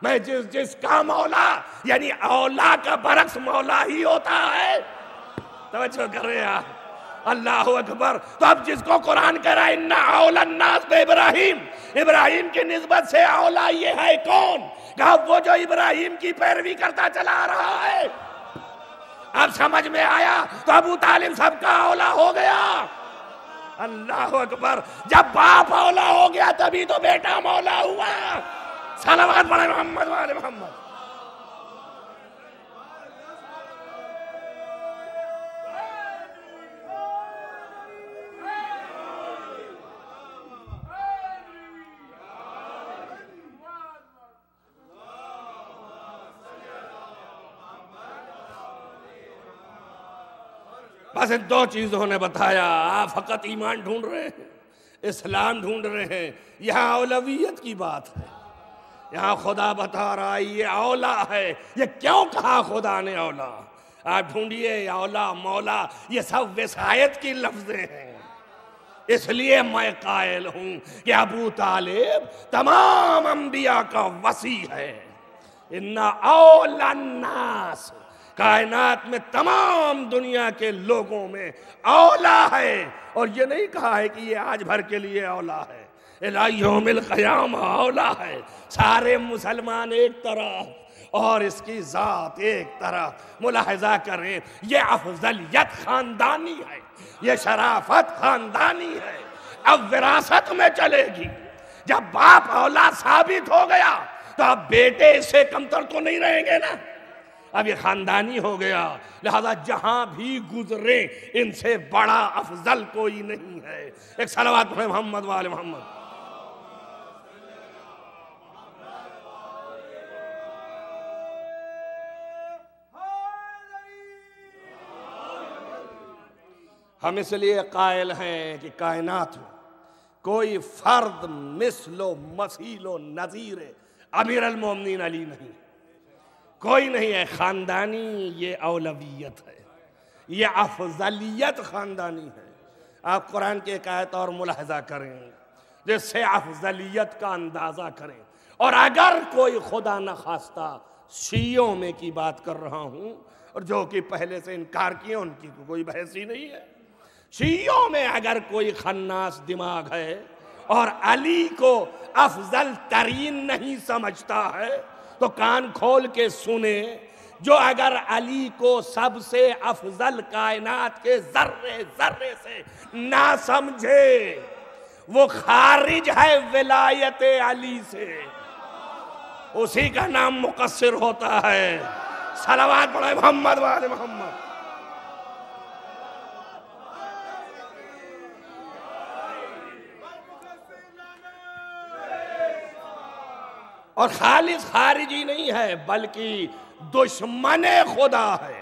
میں جس کا مولا، یعنی اولا کا برعکس مولا ہی ہوتا ہے۔ توجہ کر رہے ہیں اللہ اکبر۔ تو اب جس کو قرآن کہہ رہا ہے اِنَّ أَوْلَى النَّاسِ بِإِبْرَاہِيمَ، ابراہیم کی نسبت سے اولا یہ ہے کون؟ کہا وہ جو ابراہیم کی پیروی کرتا چلا آ رہا ہے۔ اب سمجھ میں آیا؟ تو ابو طالب سب کا اولا ہو گیا۔ اللہ اکبر۔ جب باپ اولا ہو گیا تبھی تو بیٹا مولا ہوا۔ صلوات پڑھیں محمد وآل محمد۔ بس ان دو چیزوں نے بتایا، آپ فقط ایمان ڈھونڈ رہے ہیں، اسلام ڈھونڈ رہے ہیں، یہاں اولویت کی بات ہے۔ یہاں خدا بتا رہا ہے یہ اولا ہے۔ یہ کیوں کہا خدا نے اولا؟ آپ ڈھونڈیے اولا مولا، یہ سب وصایت کی لفظیں ہیں۔ اس لیے میں قائل ہوں کہ ابو طالب تمام انبیاء کا وصی ہے۔ اِنَّ أَوْلَى النَّاسِ، کائنات میں تمام دنیا کے لوگوں میں اولا ہے۔ اور یہ نہیں کہا ہے کہ یہ آج بھر کے لیے اولا ہے، الی یوم القیامہ اولا ہے۔ سارے مسلمان ایک طرف اور اس کی ذات ایک طرف۔ ملاحظہ کریں، یہ افضلیت خاندانی ہے، یہ شرافت خاندانی ہے۔ اب وراثت میں چلے گی۔ جب باپ اولا ثابت ہو گیا تو اب بیٹے اس سے کمتر تو نہیں رہیں گے نا۔ اب یہ خاندانی ہو گیا، لہذا جہاں بھی گزرے ان سے بڑا افضل کوئی نہیں ہے۔ ایک صلوات پڑھیں محمد وآل محمد۔ ہم اس لیے قائل ہیں کہ کائنات میں کوئی فرد مثل و مثیل و نظیر امیر المومنین علی نہیں، کوئی نہیں ہے۔ خاندانی یہ اولویت ہے، یہ افضلیت خاندانی ہے۔ آپ قرآن کی ایک آیت اور ملاحظہ کریں جس سے افضلیت کا اندازہ کریں۔ اور اگر کوئی خدا نخواستہ شیعوں میں کی بات کر رہا ہوں، اور جو کہ پہلے سے انکار کیے ان کی کوئی بحث ہی نہیں ہے، شیعوں میں اگر کوئی خناس دماغ ہے اور علی کو افضل ترین نہیں سمجھتا ہے تو کان کھول کے سنے، جو اگر علی کو سب سے افضل کائنات کے ذرے ذرے سے نہ سمجھے وہ خارج ہے ولایت علی سے، اسی کا نام مقصر ہوتا ہے۔ صلوات پڑھیں محمد وآل محمد۔ اور خالص خارجی نہیں ہے بلکہ دشمن خدا ہے۔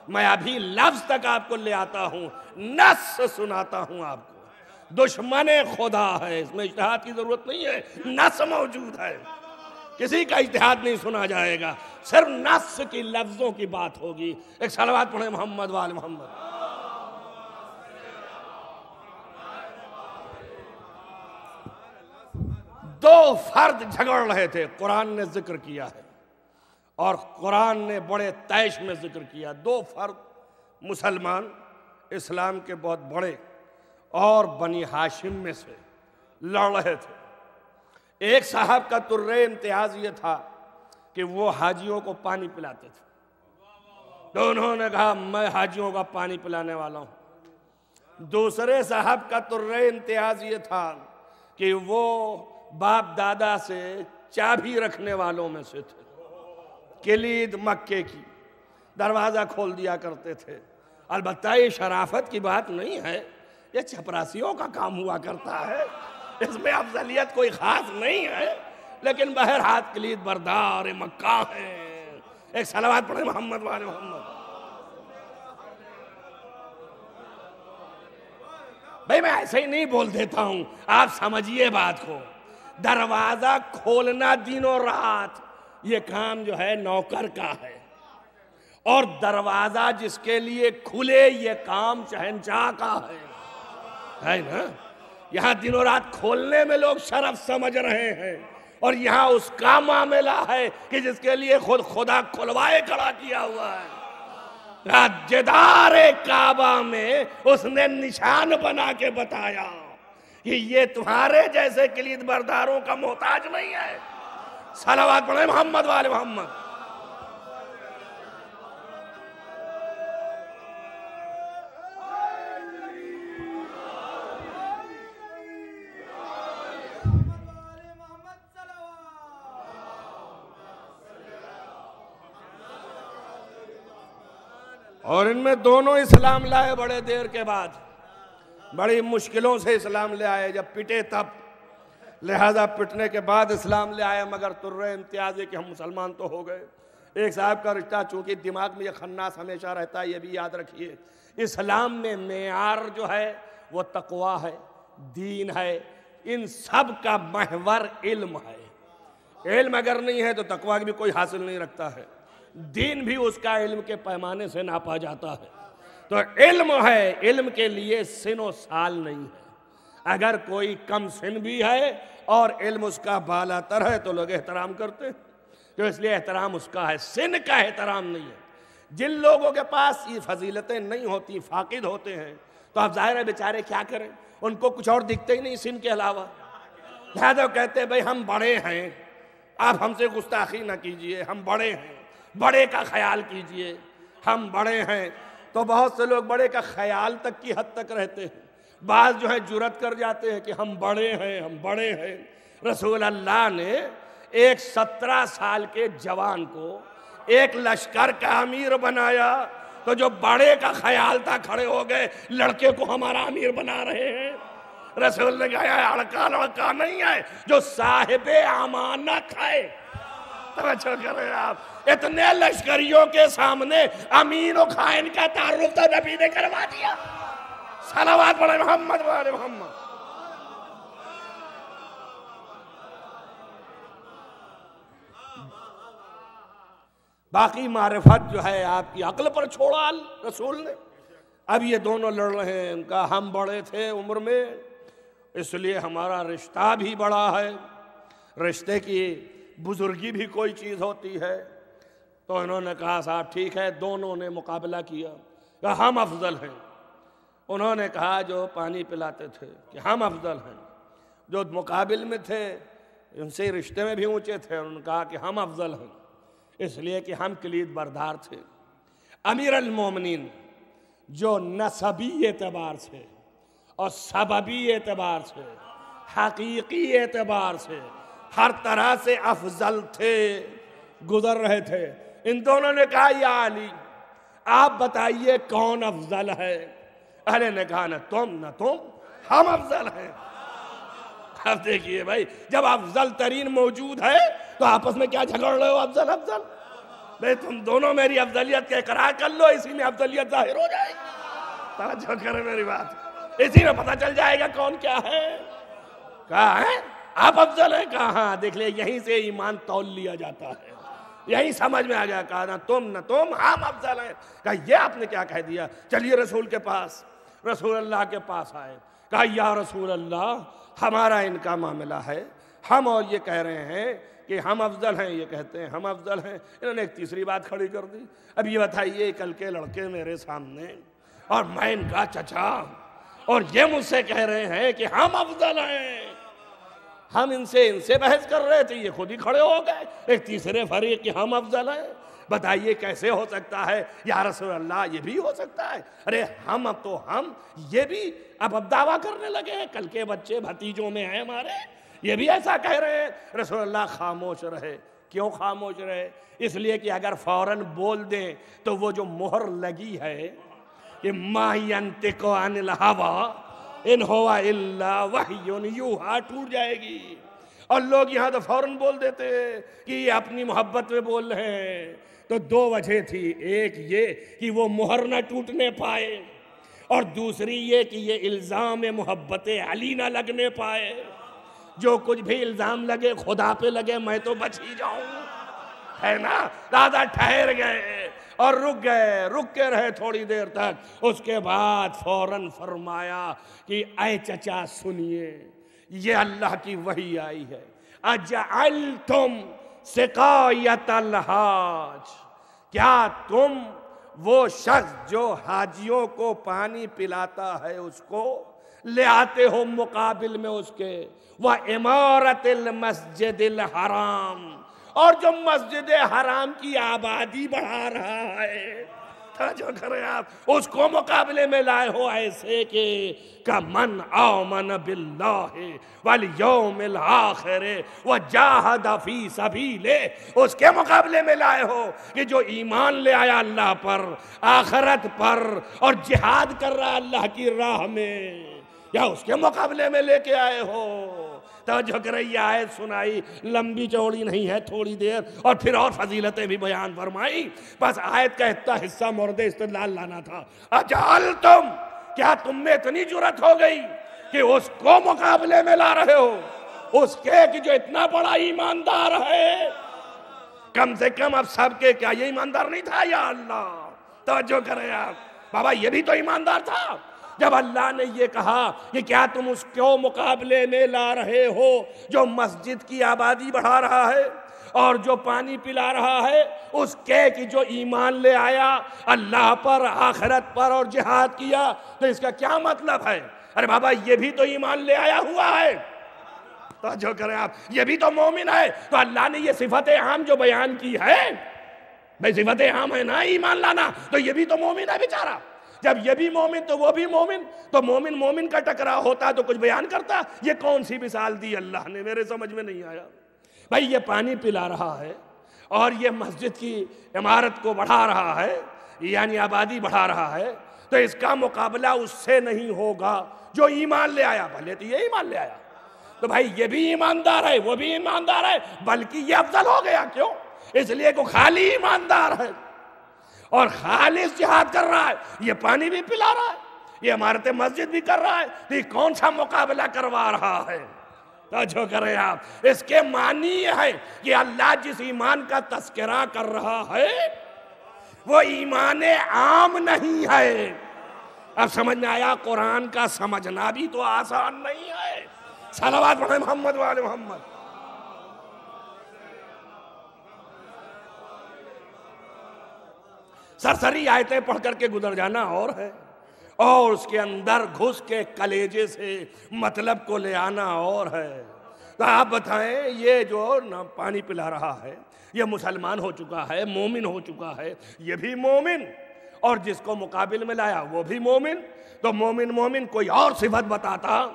میں ابھی لفظ تک آپ کو لے آتا ہوں، نص سناتا ہوں آپ کو۔ دشمن خدا ہے، اس میں اجتہاد کی ضرورت نہیں ہے، نص موجود ہے، کسی کا اجتہاد نہیں سنا جائے گا، صرف نص کی لفظوں کی بات ہوگی۔ ایک صلوات پڑھیں محمد وآل محمد۔ دو فرد جھگڑ رہے تھے، قرآن نے ذکر کیا ہے اور قرآن نے بڑے طیش میں ذکر کیا۔ دو فرد مسلمان اسلام کے بہت بڑے اور بنی ہاشم میں سے لڑ رہے تھے۔ ایک صاحب کا ترے امتیاز یہ تھا کہ وہ حاجیوں کو پانی پلاتے تھے، تو انہوں نے کہا میں حاجیوں کا پانی پلانے والا ہوں۔ دوسرے صاحب کا ترے امتیاز یہ تھا کہ وہ باپ دادا سے چابی رکھنے والوں میں سے تھے، کلید مکے کی، دروازہ کھول دیا کرتے تھے۔ البتہ یہ شرافت کی بات نہیں ہے، یہ چپراسیوں کا کام ہوا کرتا ہے، اس میں افضلیت کوئی خاص نہیں ہے، لیکن بہرحال کلید بردار مکہ ہیں۔ ایک صلوات پڑھیں محمد وآل محمد۔ بھئی میں ایسے ہی نہیں بول دیتا ہوں، آپ سمجھیے بات کو۔ دروازہ کھولنا دن و رات یہ کام جو ہے نوکر کا ہے، اور دروازہ جس کے لیے کھلے یہ کام شہنشاہ کا ہے نا۔ یہاں دن و رات کھولنے میں لوگ شرف سمجھ رہے ہیں اور یہاں اس کا معاملہ ہے کہ جس کے لیے خود خدا کھلوائے کھڑا کیا ہوا ہے۔ جدار کعبہ میں اس نے نشان بنا کے بتایا کہ یہ تمہارے جیسے کلید برداروں کا محتاج نہیں ہے۔ صلوات پڑھیں محمد والے محمد۔ اور ان میں دونوں اسلام لائے بڑے دیر کے بعد، بڑی مشکلوں سے اسلام لے آئے، جب پٹے تب، لہذا پٹنے کے بعد اسلام لے آئے، مگر ترے امتیاز ہے کہ ہم مسلمان تو ہو گئے۔ ایک صاحب کا رشتہ چونکہ دماغ میں یہ خناس ہمیشہ رہتا ہے، یہ بھی یاد رکھیے، اسلام میں معیار جو ہے وہ تقوی ہے، دین ہے، ان سب کا محور علم ہے۔ علم اگر نہیں ہے تو تقوی بھی کوئی حاصل نہیں رکھتا ہے، دین بھی اس کا علم کے پیمانے سے ناپا جاتا ہے۔ تو علم ہے، علم کے لیے سن و سال نہیں ہے۔ اگر کوئی کم سن بھی ہے اور علم اس کا بالا تر ہے تو لوگ احترام کرتے ہیں، تو اس لیے احترام اس کا ہے، سن کا احترام نہیں ہے۔ جن لوگوں کے پاس یہ فضیلتیں نہیں ہوتی، فاقد ہوتے ہیں، تو اب ظاہر ہے بیچارے کیا کریں، ان کو کچھ اور دکھتے ہی نہیں سن کے علاوہ، لہذا کہتے ہیں بھئی ہم بڑے ہیں، آپ ہم سے گستاخی نہ کیجئے، ہم بڑے ہیں، بڑے کا خیال کیجئے، ہم بڑے ہیں۔ تو بہت سے لوگ بڑے کا خیال تک کی حد تک رہتے ہیں، بعض جو ہے جرات کر جاتے ہیں کہ ہم بڑے ہیں، ہم بڑے ہیں۔ رسول اللہ نے ایک 17 سال کے جوان کو ایک لشکر کا امیر بنایا، تو جو بڑے کا خیال تھا کھڑے ہو گئے، لڑکے کو ہمارا امیر بنا رہے ہیں۔ رسول نے کہا لڑکا نہیں ہے جو صاحب امانت ہے۔ توجہ کریں آپ، اتنے لشکریوں کے سامنے امین و خائن کا تعارف تو نبی نے کروا دیا۔ صلوات پڑھیں محمد والے محمد۔ باقی معرفت جو ہے آپ کی عقل پر چھوڑا رسول نے۔ اب یہ دونوں لڑ رہے ہیں، ان کا ہم بڑے تھے عمر میں، اس لیے ہمارا رشتہ بھی بڑا ہے، رشتے کی بزرگی بھی کوئی چیز ہوتی ہے۔ تو انہوں نے کہا صاحب ٹھیک ہے، دونوں نے مقابلہ کیا، کہا ہم افضل ہیں۔ انہوں نے کہا جو پانی پلاتے تھے کہ ہم افضل ہیں، جو مقابل میں تھے ان سے رشتے میں بھی اونچے تھے، انہوں نے کہا کہ ہم افضل ہیں، اس لیے کہ ہم کلید بردار تھے۔ امیر المومنین جو نسبی اعتبار سے اور سببی اعتبار سے، حقیقی اعتبار سے ہر طرح سے افضل تھے، گزر رہے تھے، ان دونوں نے کہا یا علی آپ بتائیے کون افضل ہے؟ علی نے کہا نہ تم ہم افضل ہیں۔ اب دیکھیے بھائی، جب افضل ترین موجود ہے تو آپس میں کیا جھگڑ رہے ہو؟ افضل بھائی تم دونوں میری افضلیت کا اقرار کر لو، اسی میں افضلیت ظاہر ہو جائے گی۔ توجہ کریں میری بات، اسی میں پتہ چل جائے گا کون کیا ہے۔ کہا ہے آپ افضل ہیں؟ کہا ہاں۔ دیکھ لیں یہیں سے ایمان تول لیا جاتا ہے، یہیں سمجھ میں آ گیا۔ کہا نہ تم ہم افضل ہیں۔ کہا یہ آپ نے کیا کہہ دیا؟ چلیے رسول کے پاس، رسول اللہ کے پاس آئے، کہا یا رسول اللہ ہمارا ان کا معاملہ ہے، ہم اور یہ کہہ رہے ہیں کہ ہم افضل ہیں، یہ کہتے ہیں ہم افضل ہیں۔ انہوں نے ایک تیسری بات کھڑی کر دی، اب یہ بتائیے کل کے لڑکے میرے سامنے اور میں ان کا چچا، اور یہ مجھ سے کہہ رہے ہیں کہ ہم افضل ہیں۔ ہم ان سے بحث کر رہے تھے، یہ خود ہی کھڑے ہو گئے ایک تیسرے فریق کہ ہم افضل ہیں۔ بتائیے کیسے ہو سکتا ہے یا رسول اللہ؟ یہ بھی ہو سکتا ہے؟ ارے ہم اب تو ہم یہ بھی اب دعویٰ کرنے لگے ہیں، کل کے بچے بھتیجوں میں ہیں ہمارے، یہ بھی ایسا کہہ رہے ہیں۔ رسول اللہ خاموش رہے۔ کیوں خاموش رہے؟ اس لیے کہ اگر فوراً بول دیں تو وہ جو مہر لگی ہے کہ ما ینطق عن الہویٰ ان ہوا الا وحی یوحیٰ ٹوٹ جائے گی۔ اور لوگ یہاں تو فوراً بول دیتے کہ یہ اپنی محبت میں بول رہے ہیں۔ تو دو وجہ تھی، ایک یہ کہ وہ مہر نہ ٹوٹنے پائے، اور دوسری یہ کہ یہ الزام محبت علی نہ لگنے پائے۔ جو کچھ بھی الزام لگے خدا پہ لگے، میں تو بچ ہی جاؤں، ہے نا؟ دادا ٹھہر گئے اور رک کے رہے تھوڑی دیر تک۔ اس کے بعد فوراً فرمایا کہ اے چچا سنیے، یہ اللہ کی وحی آئی ہے، اجعلتم سقایت الحاج، کیا تم وہ شخص جو حاجیوں کو پانی پلاتا ہے اس کو لے آتے ہو مقابل میں اس کے وَعِمَارَةِ الْمَسْجِدِ الْحَرَامِ، اور جو مسجد حرام کی آبادی بڑھا رہا ہے، جو کریں آپ اس کو مقابلے میں لائے ہو ایسے کہ کمن آمن باللہ والیوم الآخر وجاہد فی سبیلہ، اس کے مقابلے میں لائے ہو کہ جو ایمان لے آیا اللہ پر، آخرت پر، اور جہاد کر رہا اللہ کی راہ میں، یا اس کے مقابلے میں لے کے آئے ہو؟ توجہ کریں، یہ آیت سنائی، لمبی چوڑی نہیں ہے، تھوڑی دیر، اور پھر اور فضیلتیں بھی بیان فرمائی، بس آیت کا اتنا حصہ مورد استدلال لانا تھا۔ اجعلتم، کیا تم میں اتنی جرت ہو گئی کہ اس کو مقابلے میں لا رہے ہو، اس کے کہ جو اتنا بڑا ایماندار ہے؟ کم سے کم اب سب کے کیا یہ ایماندار نہیں تھا؟ یا اللہ، توجہ کریں آپ، بابا یہ بھی تو ایماندار تھا۔ جب اللہ نے یہ کہا کہ کیا تم اس کو مقابلے میں لا رہے ہو جو مسجد کی آبادی بڑھا رہا ہے اور جو پانی پلا رہا ہے، اس کے کہ جو ایمان لے آیا اللہ پر، آخرت پر، اور جہاد کیا، تو اس کا کیا مطلب ہے؟ ارے بابا یہ بھی تو ایمان لے آیا ہوا ہے، توجہ کریں آپ، یہ بھی تو مومن ہے۔ تو اللہ نے یہ صفت عام جو بیان کی ہے، بھئی صفت عام ہے نا ایمان لانا، تو یہ بھی تو مومن ہے بیچارہ۔ جب یہ بھی مومن تو وہ بھی مومن، تو مومن مومن کا ٹکراؤ ہوتا تو کچھ بیان کرتا۔ یہ کون سی مثال دی اللہ نے؟ میرے سمجھ میں نہیں آیا۔ بھائی یہ پانی پلا رہا ہے اور یہ مسجد کی عمارت کو بڑھا رہا ہے، یعنی آبادی بڑھا رہا ہے، تو اس کا مقابلہ اس سے نہیں ہوگا جو ایمان لے آیا۔ بھلے تو یہ ایمان لے آیا تو بھائی یہ بھی ایماندار ہے، وہ بھی ایماندار ہے، بلکہ یہ افضل ہو گیا۔ کیوں؟ اس لیے کہ خالی ایماندار ہے اور خالص جہاد کر رہا ہے، یہ پانی بھی پلا رہا ہے، یہ عمارت مسجد بھی کر رہا ہے، تو یہ کون سا مقابلہ کروا رہا ہے؟ توجہ کریں آپ، اس کے معنی یہ ہے کہ اللہ جس ایمان کا تذکرہ کر رہا ہے وہ ایمان عام نہیں ہے۔ اب سمجھ میں آیا؟ قرآن کا سمجھنا بھی تو آسان نہیں ہے۔ صلوات پڑھیں محمد وآل محمد۔ سرسری آیتیں پڑھ کر کے گزر جانا اور ہے، اور اس کے اندر گھس کے کلیجے سے مطلب کو لے آنا اور ہے۔ تو آپ بتائیں، یہ جو پانی پلا رہا ہے یہ مسلمان ہو چکا ہے، مومن ہو چکا ہے، یہ بھی مومن، اور جس کو مقابل میں لایا وہ بھی مومن، تو مومن کوئی اور صفت بتاتا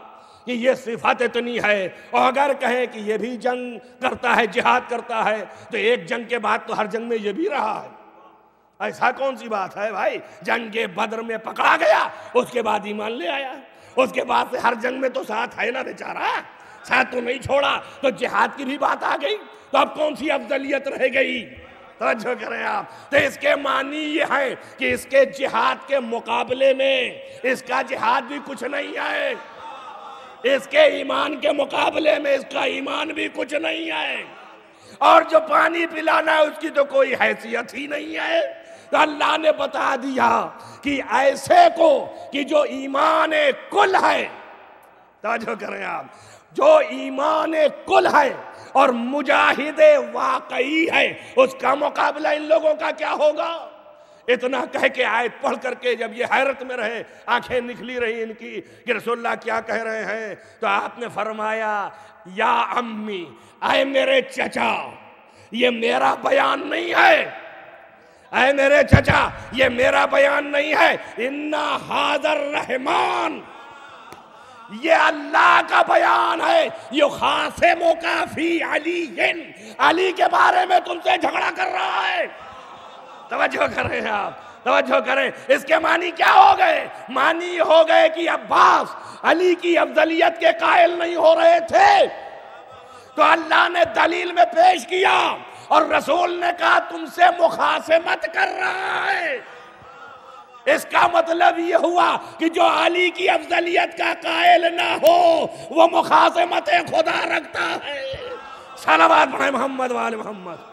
کہ یہ صفت اتنی ہے، اور اگر کہیں کہ یہ بھی جنگ کرتا ہے، جہاد کرتا ہے، تو ایک جنگ کے بعد تو ہر جنگ میں یہ بھی رہا ہے۔ ایسا کون سی بات ہے بھائی؟ جنگ بدر میں پکڑا گیا، اس کے بعد ایمان لے آیا، اس کے بعد سے ہر جنگ میں تو ساتھ ہے نا بیچارہ، ساتھ تو نہیں چھوڑا، تو جہاد کی بھی بات آ گئی، تو اب کون سی افضلیت رہ گئی؟ توجہ کریں آپ، تو اس کے معنی یہ ہے کہ اس کے جہاد کے مقابلے میں اس کا جہاد بھی کچھ نہیں ہے، اس کے ایمان کے مقابلے میں اس کا ایمان بھی کچھ نہیں ہے، اور جو پانی پلانا ہے اس کی تو کوئی حیثیت ہی نہیں ہے۔ تو اللہ نے بتا دیا کہ ایسے کو کہ جو ایمان کل ہے، توجہ کریں آپ، جو ایمان کل ہے اور مجاہد واقعی ہے، اس کا مقابلہ ان لوگوں کا کیا ہوگا؟ اتنا کہہ کے آیت پڑھ کر کے جب یہ حیرت میں رہے، آنکھیں نکلی رہی ان کی کہ رسول اللہ کیا کہہ رہے ہیں، تو آپ نے فرمایا یا امی، اے میرے چچا، یہ میرا بیان نہیں ہے، اے میرے چچا یہ میرا بیان نہیں ہے، اِنَّا هَذَا الرَّحْمَانِ، یہ اللہ کا بیان ہے، يُخَاصِمُكَ فِي عَلِيٍّ، علی کے بارے میں تم سے جھگڑا کر رہا ہے۔ توجہ کریں آپ، توجہ کریں، اس کے معنی کیا ہو گئے؟ معنی ہو گئے کہ عباس علی کی افضلیت کے قائل نہیں ہو رہے تھے، تو اللہ نے دلیل میں پیش کیا اور رسول نے کہا تم سے مخاصمت کر رہا ہے۔ اس کا مطلب یہ ہوا کہ جو علی کی افضلیت کا قائل نہ ہو وہ مخاصمت خدا رکھتا ہے۔ صلوات پڑھیں محمد وآل محمد۔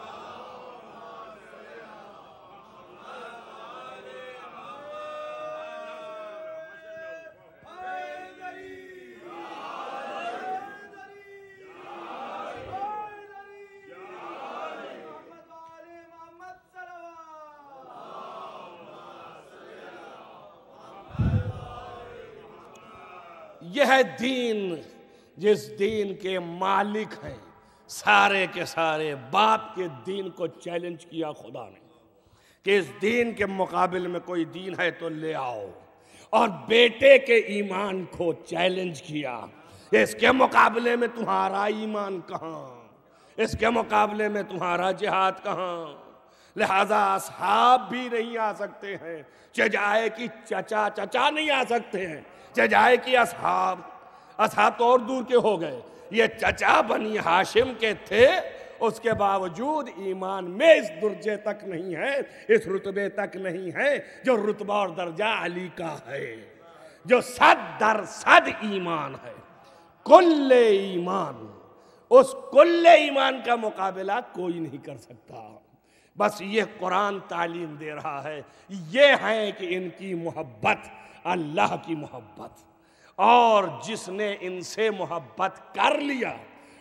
یہ ہے دین جس دین کے مالک ہیں سارے کے سارے. باپ کے دین کو چیلنج کیا خدا نے کہ اس دین کے مقابل میں کوئی دین ہے تو لے آؤ, اور بیٹے کے ایمان کو چیلنج کیا کہ اس کے مقابلے میں تمہارا ایمان کہاں, اس کے مقابلے میں تمہارا جہاد کہاں. لہذا اصحاب بھی نہیں آ سکتے ہیں, چچائے کی چچا نہیں آ سکتے ہیں, چچائے کی اصحاب تو اور دور کے ہو گئے. یہ چچا بنی ہاشم کے تھے, اس کے باوجود ایمان میں اس درجے تک نہیں ہے, اس رتبے تک نہیں ہے جو رتبہ اور درجہ علی کا ہے, جو 100% ایمان ہے. کل ایمان, اس کل ایمان کا مقابلہ کوئی نہیں کر سکتا. بس یہ قرآن تعلیم دے رہا ہے, یہ ہے کہ ان کی محبت اللہ کی محبت, اور جس نے ان سے محبت کر لیا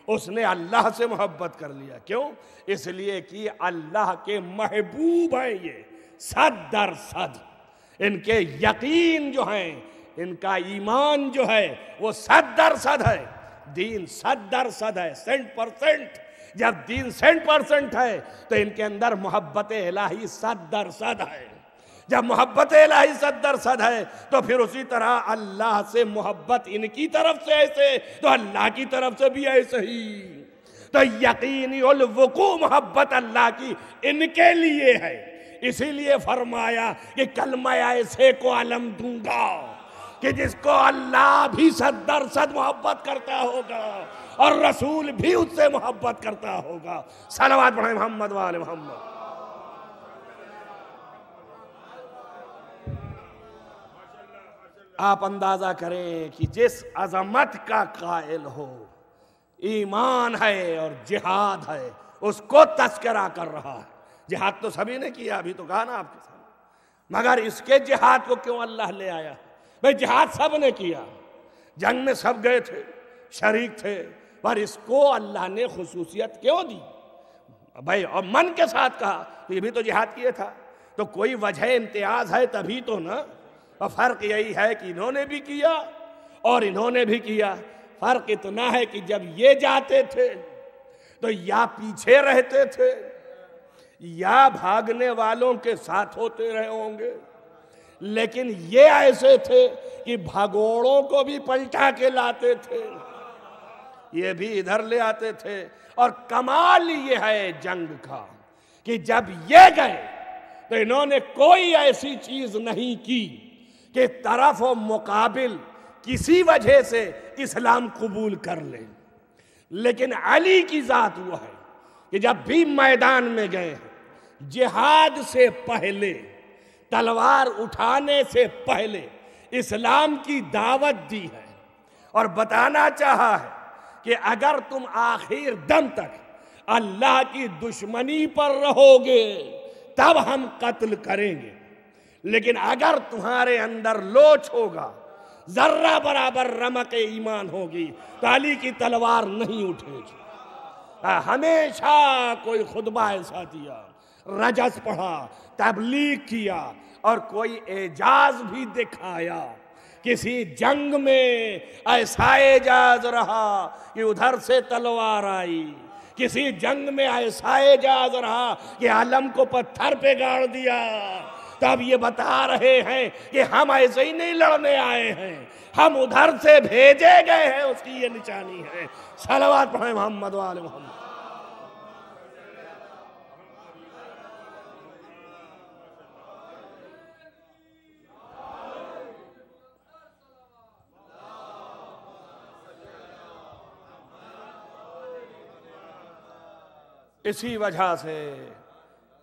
اس نے اللہ سے محبت کر لیا. کیوں؟ اس لیے کہ اللہ کے محبوب ہیں یہ 100%. ان کے یقین جو ہیں, ان کا ایمان جو ہے وہ 100% ہے. دین 100% ہے, 100%. جب دین 100% ہے تو ان کے اندر محبت الہی 100% ہے. جب محبت الہی 100% ہے تو پھر اسی طرح اللہ سے محبت ان کی طرف سے ایسے تو اللہ کی طرف سے بھی ایسے ہی. تو یقینی الوقوع محبت اللہ کی ان کے لیے ہے. اسی لیے فرمایا کہ کلمہ ایسے کو علم دوں گا کہ جس کو اللہ بھی 100% محبت کرتا ہوگا اور رسول بھی اس سے محبت کرتا ہوگا. صلوات پڑھیں محمد وآل محمد. آپ اندازہ کریں کہ جس عظمت کا قائل ہو, ایمان ہے اور جہاد ہے, اس کو تذکرہ کر رہا ہے. جہاد تو سبھی نے کیا, ابھی تو کہا نا آپ کے سامنے, مگر اس کے جہاد کو کیوں اللہ لے آیا؟ بھئی جہاد سب نے کیا, جنگ میں سب گئے تھے, شریک تھے, پر اس کو اللہ نے خصوصیت کیوں دی؟ بھئی اور من کے ساتھ کہا تو یہ بھی تو جہاد کیا تھا, تو کوئی وجہ امتیاز ہے تبھی تو نا. اور فرق یہی ہے کہ انہوں نے بھی کیا اور انہوں نے بھی کیا. فرق اتنا ہے کہ جب یہ جاتے تھے تو یا پیچھے رہتے تھے یا بھاگنے والوں کے ساتھ ہوتے رہے ہوں گے, لیکن یہ ایسے تھے کہ بھگوڑوں کو بھی پلٹا کے لاتے تھے, یہ بھی ادھر لے آتے تھے. اور کمال یہ ہے جنگ کا کہ جب یہ گئے تو انہوں نے کوئی ایسی چیز نہیں کی کہ طرف و مقابل کسی وجہ سے اسلام قبول کر لے. لیکن علی کی ذات وہ ہے کہ جب بھی میدان میں گئے ہیں, جہاد سے پہلے, تلوار اٹھانے سے پہلے اسلام کی دعوت دی ہے اور بتانا چاہا ہے کہ اگر تم آخر دم تک اللہ کی دشمنی پر رہو گے تب ہم قتل کریں گے, لیکن اگر تمہارے اندر لوچ ہوگا, ذرہ برابر رمق ایمان ہوگی, تو علی کی تلوار نہیں اٹھے گی. ہمیشہ کوئی خطبہ ایسا دیا, رجس پڑھا, تبلیغ کیا اور کوئی اعجاز بھی دکھایا. کسی جنگ میں ایسا اعجاز رہا کہ ادھر سے تلوار آئی, کسی جنگ میں ایسا اعجاز رہا کہ علم کو پتھر پہ گاڑ دیا. تب یہ بتا رہے ہیں کہ ہم ایسے ہی نہیں لڑنے آئے ہیں, ہم ادھر سے بھیجے گئے ہیں, اس کی یہ نشانی ہے. صلوات پڑھیں محمد وآل محمد. اسی وجہ سے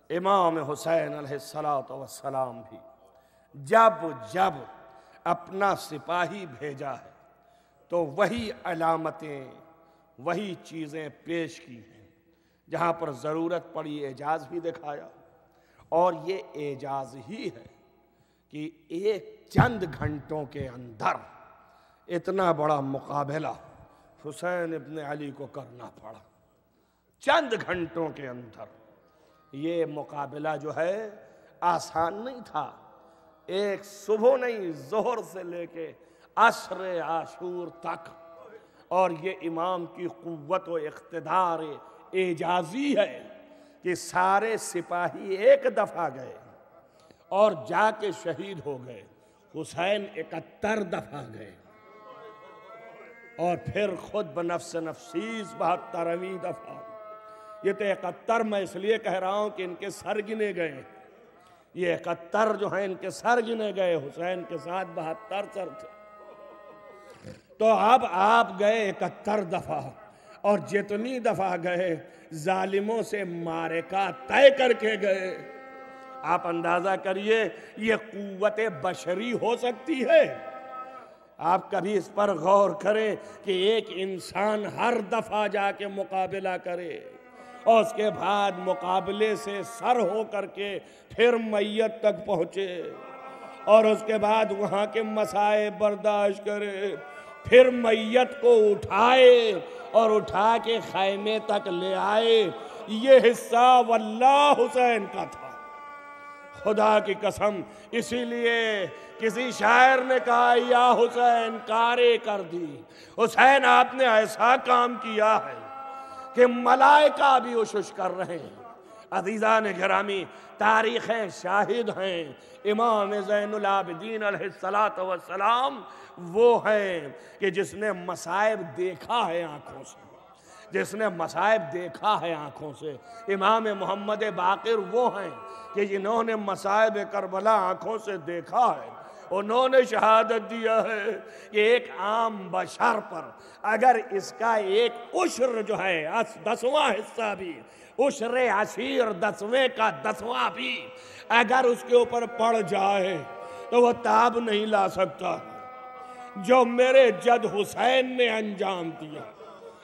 امام حسین علیہ السلام بھی جب اپنا سپاہی بھیجا ہے تو وہی علامتیں, وہی چیزیں پیش کی ہیں. جہاں پر ضرورت پڑی اعجاز بھی دکھایا, اور یہ اعجاز ہی ہے کہ ایک چند گھنٹوں کے اندر اتنا بڑا مقابلہ حسین ابن علی کو کرنا پڑا. چند گھنٹوں کے اندر یہ مقابلہ جو ہے آسان نہیں تھا. ایک صبح نہیں, ظہر سے لے کے عصر عاشور تک، اور یہ امام کی قوت و اقتدار اعجازی ہے کہ سارے سپاہی ایک دفعہ گئے اور جا کے شہید ہو گئے، حسین 71 دفعہ گئے، اور پھر خود بنفس نفسیس 72ویں دفعہ۔ یہ تو 71 میں اس لیے کہہ رہا ہوں کہ ان کے سر گنے گئے، یہ 71 جو ہیں ان کے سر گنے گئے، حسین کے ساتھ 72 سر تھے۔ تو اب آپ گئے 71 دفعہ، اور جتنی دفعہ گئے ظالموں سے معرکہ طے کر کے گئے۔ آپ اندازہ کریے یہ قوت بشری ہو سکتی ہے؟ آپ کبھی اس پر غور کریں کہ ایک انسان ہر دفعہ جا کے مقابلہ کرے اور اس کے بعد مقابلے سے سر ہو کر کے پھر میت تک پہنچے، اور اس کے بعد وہاں کے مصائب برداشت کرے، پھر میت کو اٹھائے اور اٹھا کے خیمے تک لے آئے۔ یہ حصہ واللہ حسین کا تھا، خدا کی قسم۔ اسی لیے کسی شاعر نے کہا یا حسین کارے کر دی، حسین آپ نے ایسا کام کیا ہے کہ ملائکہ بھی اشش کر رہے ہیں۔ عزیزان گرامی، تاریخیں شاہد ہیں، امام زین العابدین علیہ السلام وہ ہیں کہ جس نے مصائب دیکھا ہے آنکھوں سے، جس نے مصائب دیکھا ہے آنکھوں سے۔ امام محمد باقر وہ ہیں کہ جنہوں نے مصائب کربلا آنکھوں سے دیکھا ہے، انہوں نے شہادت دیا ہے کہ ایک عام بشر پر اگر اس کا ایک عشر جو ہے 10واں حصہ بھی، عشر عشیر 10ویں کا 10واں بھی اگر اس کے اوپر پڑ جائے تو وہ تاب نہیں لا سکتا جو میرے جد حسین نے انجام دیا۔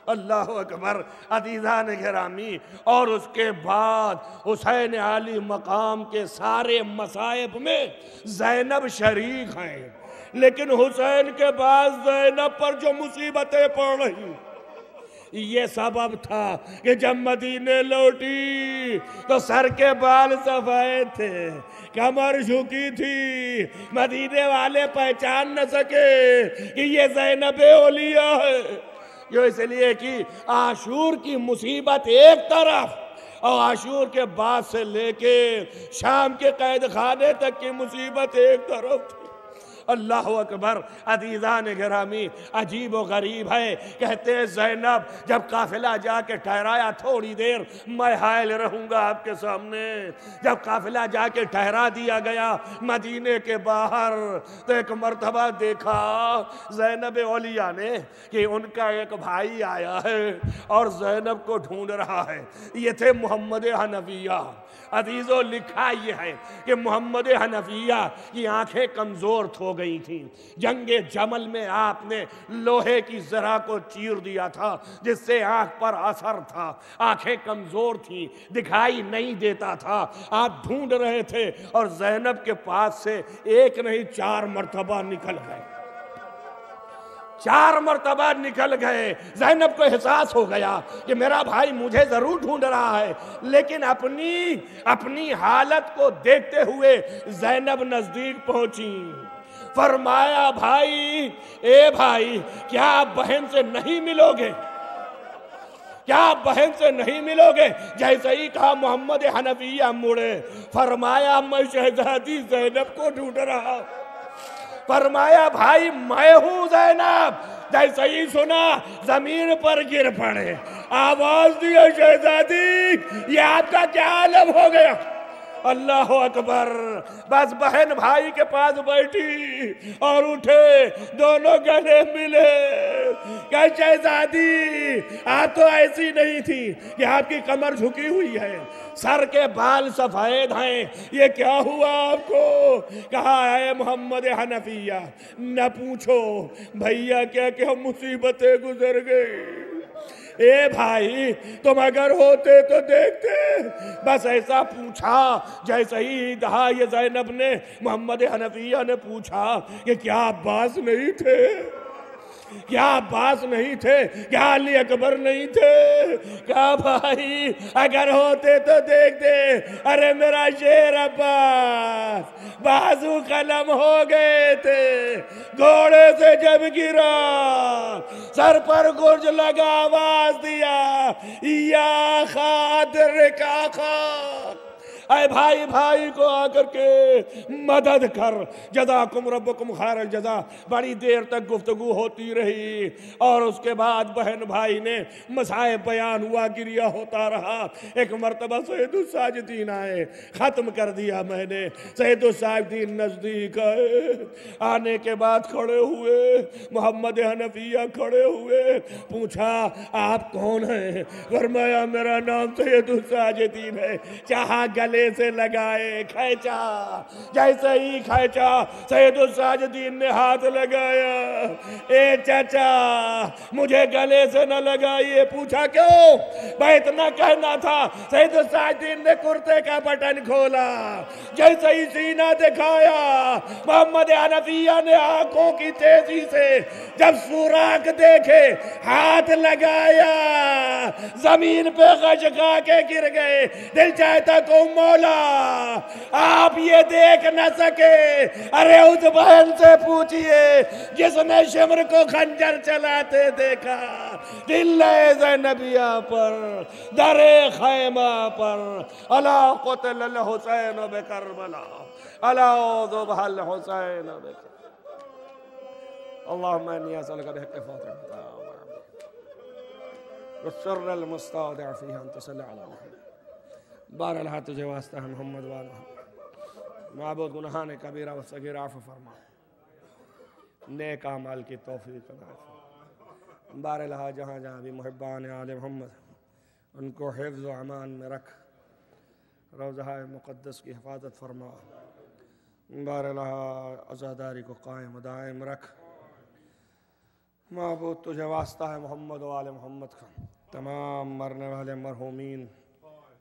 اللہ اکبر۔ عزیزان گرامی، اور اس کے بعد حسین عالی مقام کے سارے مصائب میں زینب شریک ہیں، لیکن حسین کے بعد زینب پر جو مصیبتیں پڑ رہی، یہ سبب تھا کہ جب مدینے لوٹی تو سر کے بال سفید تھے، کمر جھکی تھی، مدینے والے پہچان نہ سکے کہ یہ زینب اولیاء ہے۔ جو اس لیے کہ عاشور کی مصیبت ایک طرف، اور عاشور کے بعد سے لے کے شام کے قید خانے تک کی مصیبت ایک طرف تھی۔ اللہ اکبر۔ عزیزان گرامی، عجیب و غریب ہے، کہتے ہیں زینب جب قافلہ جا کے ٹھہرایا، تھوڑی دیر میں حائل رہوں گا آپ کے سامنے، جب قافلہ جا کے ٹھہرا دیا گیا مدینے کے باہر، تو ایک مرتبہ دیکھا زینب اولیاء نے کہ ان کا ایک بھائی آیا ہے اور زینب کو ڈھونڈ رہا ہے۔ یہ تھے محمد حنفیہ۔ عزیزو، لکھا یہ ہے کہ محمد حنفیہ کی آنکھیں کمزور ہو گئی تھیں، جنگ جمل میں آپ نے لوہے کی زرہ کو چیر دیا تھا جس سے آنکھ پر اثر تھا، آنکھیں کمزور تھیں، دکھائی نہیں دیتا تھا۔ آپ ڈھونڈ رہے تھے اور زینب کے پاس سے ایک نہیں 4 مرتبہ نکل گئے، 4 مرتبہ نکل گئے۔ زینب کو احساس ہو گیا کہ میرا بھائی مجھے ضرور ڈھونڈ رہا ہے، لیکن اپنی حالت کو دیکھتے ہوئے زینب نزدیک پہنچی، فرمایا بھائی کیا آپ بہن سے نہیں ملو گے؟ کیا آپ بہن سے نہیں ملو گے؟ جیسے ہی کہا محمد حنفیہ مڑے، فرمایا میں شہزادی زینب کو ڈھونڈ رہا ہوں۔ فرمایا بھائی میں ہوں زینب۔ جیسے ہی سنا زمین پر گر پڑے، آواز دیا شہزادی یہ آپ کا کیا عالم ہو گیا؟ اللہ اکبر۔ بس بہن بھائی کے پاس بیٹھی اور اٹھے، دونوں گلے ملے، کہ شہزادی آپ تو ایسی نہیں تھی کہ آپ کی کمر جھکی ہوئی ہے، سر کے بال سفید ہیں، یہ کیا ہوا آپ کو؟ کہا اے محمد حنفیہ نہ پوچھو، بھیا کیا کیا مصیبتیں گزر گئی۔ اے بھائی تم اگر ہوتے تو دیکھتے۔ بس ایسا پوچھا جیسے ہی کہا یہ زینب نے، محمد حنفیہ نے پوچھا کہ کیا عباس نہیں تھے؟ کیا عباس نہیں تھے؟ کیا علی اکبر نہیں تھے؟ کہا بھائی اگر ہوتے تو دیکھتے، ارے میرا شیر عباس بازو قلم ہو گئے تھے، گھوڑے سے جب گرا سر پر گرج لگا، آواز دیا یا خادر کا خاک، اے بھائی بھائی کو آ کر کے مدد کر، جزاکم ربکم خیر الجزا۔ بڑی دیر تک گفتگو ہوتی رہی اور اس کے بعد بہن بھائی نے مصائب بیان ہوا، گریہ ہوتا رہا۔ ایک مرتبہ سید الساجدین آئے، ختم کر دیا میں نے۔ سید الساجدین نزدیک آئے، آنے کے بعد کھڑے ہوئے، محمد حنفیہ کھڑے ہوئے، پوچھا آپ کون ہیں؟ فرمایا میرا نام سید الساجدین ہے۔ چاہا گلے سے لگائے، کھینچا، جیسے ہی کھینچا سید الساجدین نے ہاتھ لگایا، اے چچا مجھے گلے سے نہ لگائیے۔ پوچھا کیوں؟ میں اتنا کہنا تھا۔ سید الساجدین نے کرتے کا بٹن کھولا، جیسے ہی سینہ دکھایا، محمد حنفیہ نے آنکھوں کی تیزی سے جب سوراخ دیکھے ہاتھ لگایا، زمین پہ غشگا کے گر گئے۔ دل چاہتا کو مولا آپ یہ دیکھ نہ سکے، ارے اس بہن سے پوچھئے جس نے شمر کو خنجر چلاتے دیکھا، دل زینبیہ پر، در خیمہ پر، الا قتل الحسین بکربلا، الا ذبح الحسین بکربلا، اللہم انی اسألک بحق فاطمہ والسر المستودع فیہ ان تصلی علی محمد۔ بار اللہ تجھے واسطہ ہے محمد وآل محمد، معبود گناہان کبیرہ و صغیرہ عفو فرما، نیک اعمال کی توفیق عطا فرما۔ بار اللہ جہاں جہاں بھی محبان آل محمد، ان کو حفظ و امان میں رکھ، روضہ مقدس کی حفاظت فرما۔ بار اللہ عزاداری کو قائم و دائم رکھ۔ معبود تجھے واسطہ ہے محمد و آل محمد کا، تمام مرنے والے مرحومین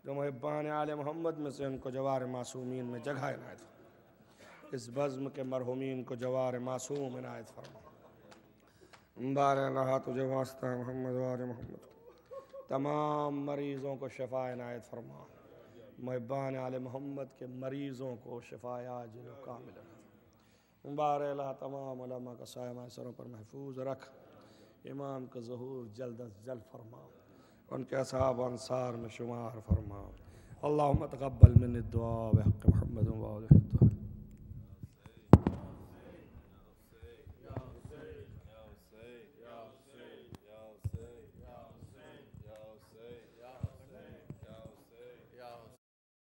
جو محبان آل محمد میں سے، ان کو جوار معصومین میں جگہ عنایت فرما۔ اس بزم کے مرحومین کو جوار معصوم عنایت فرما۔ بار اللہ تجھے واسطہ ہے محمد و آل محمد، تمام مریضوں کو شفا عنایت فرما۔ محبان آل محمد کے مریضوں کو شفا عاجل و کامل عنایت فرما۔ بار اللہ تمام علماء کا سایہ ہمارے سروں پر محفوظ رکھ، امام کا ظہور جلد از جلد فرما، ان کے اصحاب و انصار میں شمار فرما۔ اللہم تقبل من الدعاء بحق محمد و آلہ الطاہرین۔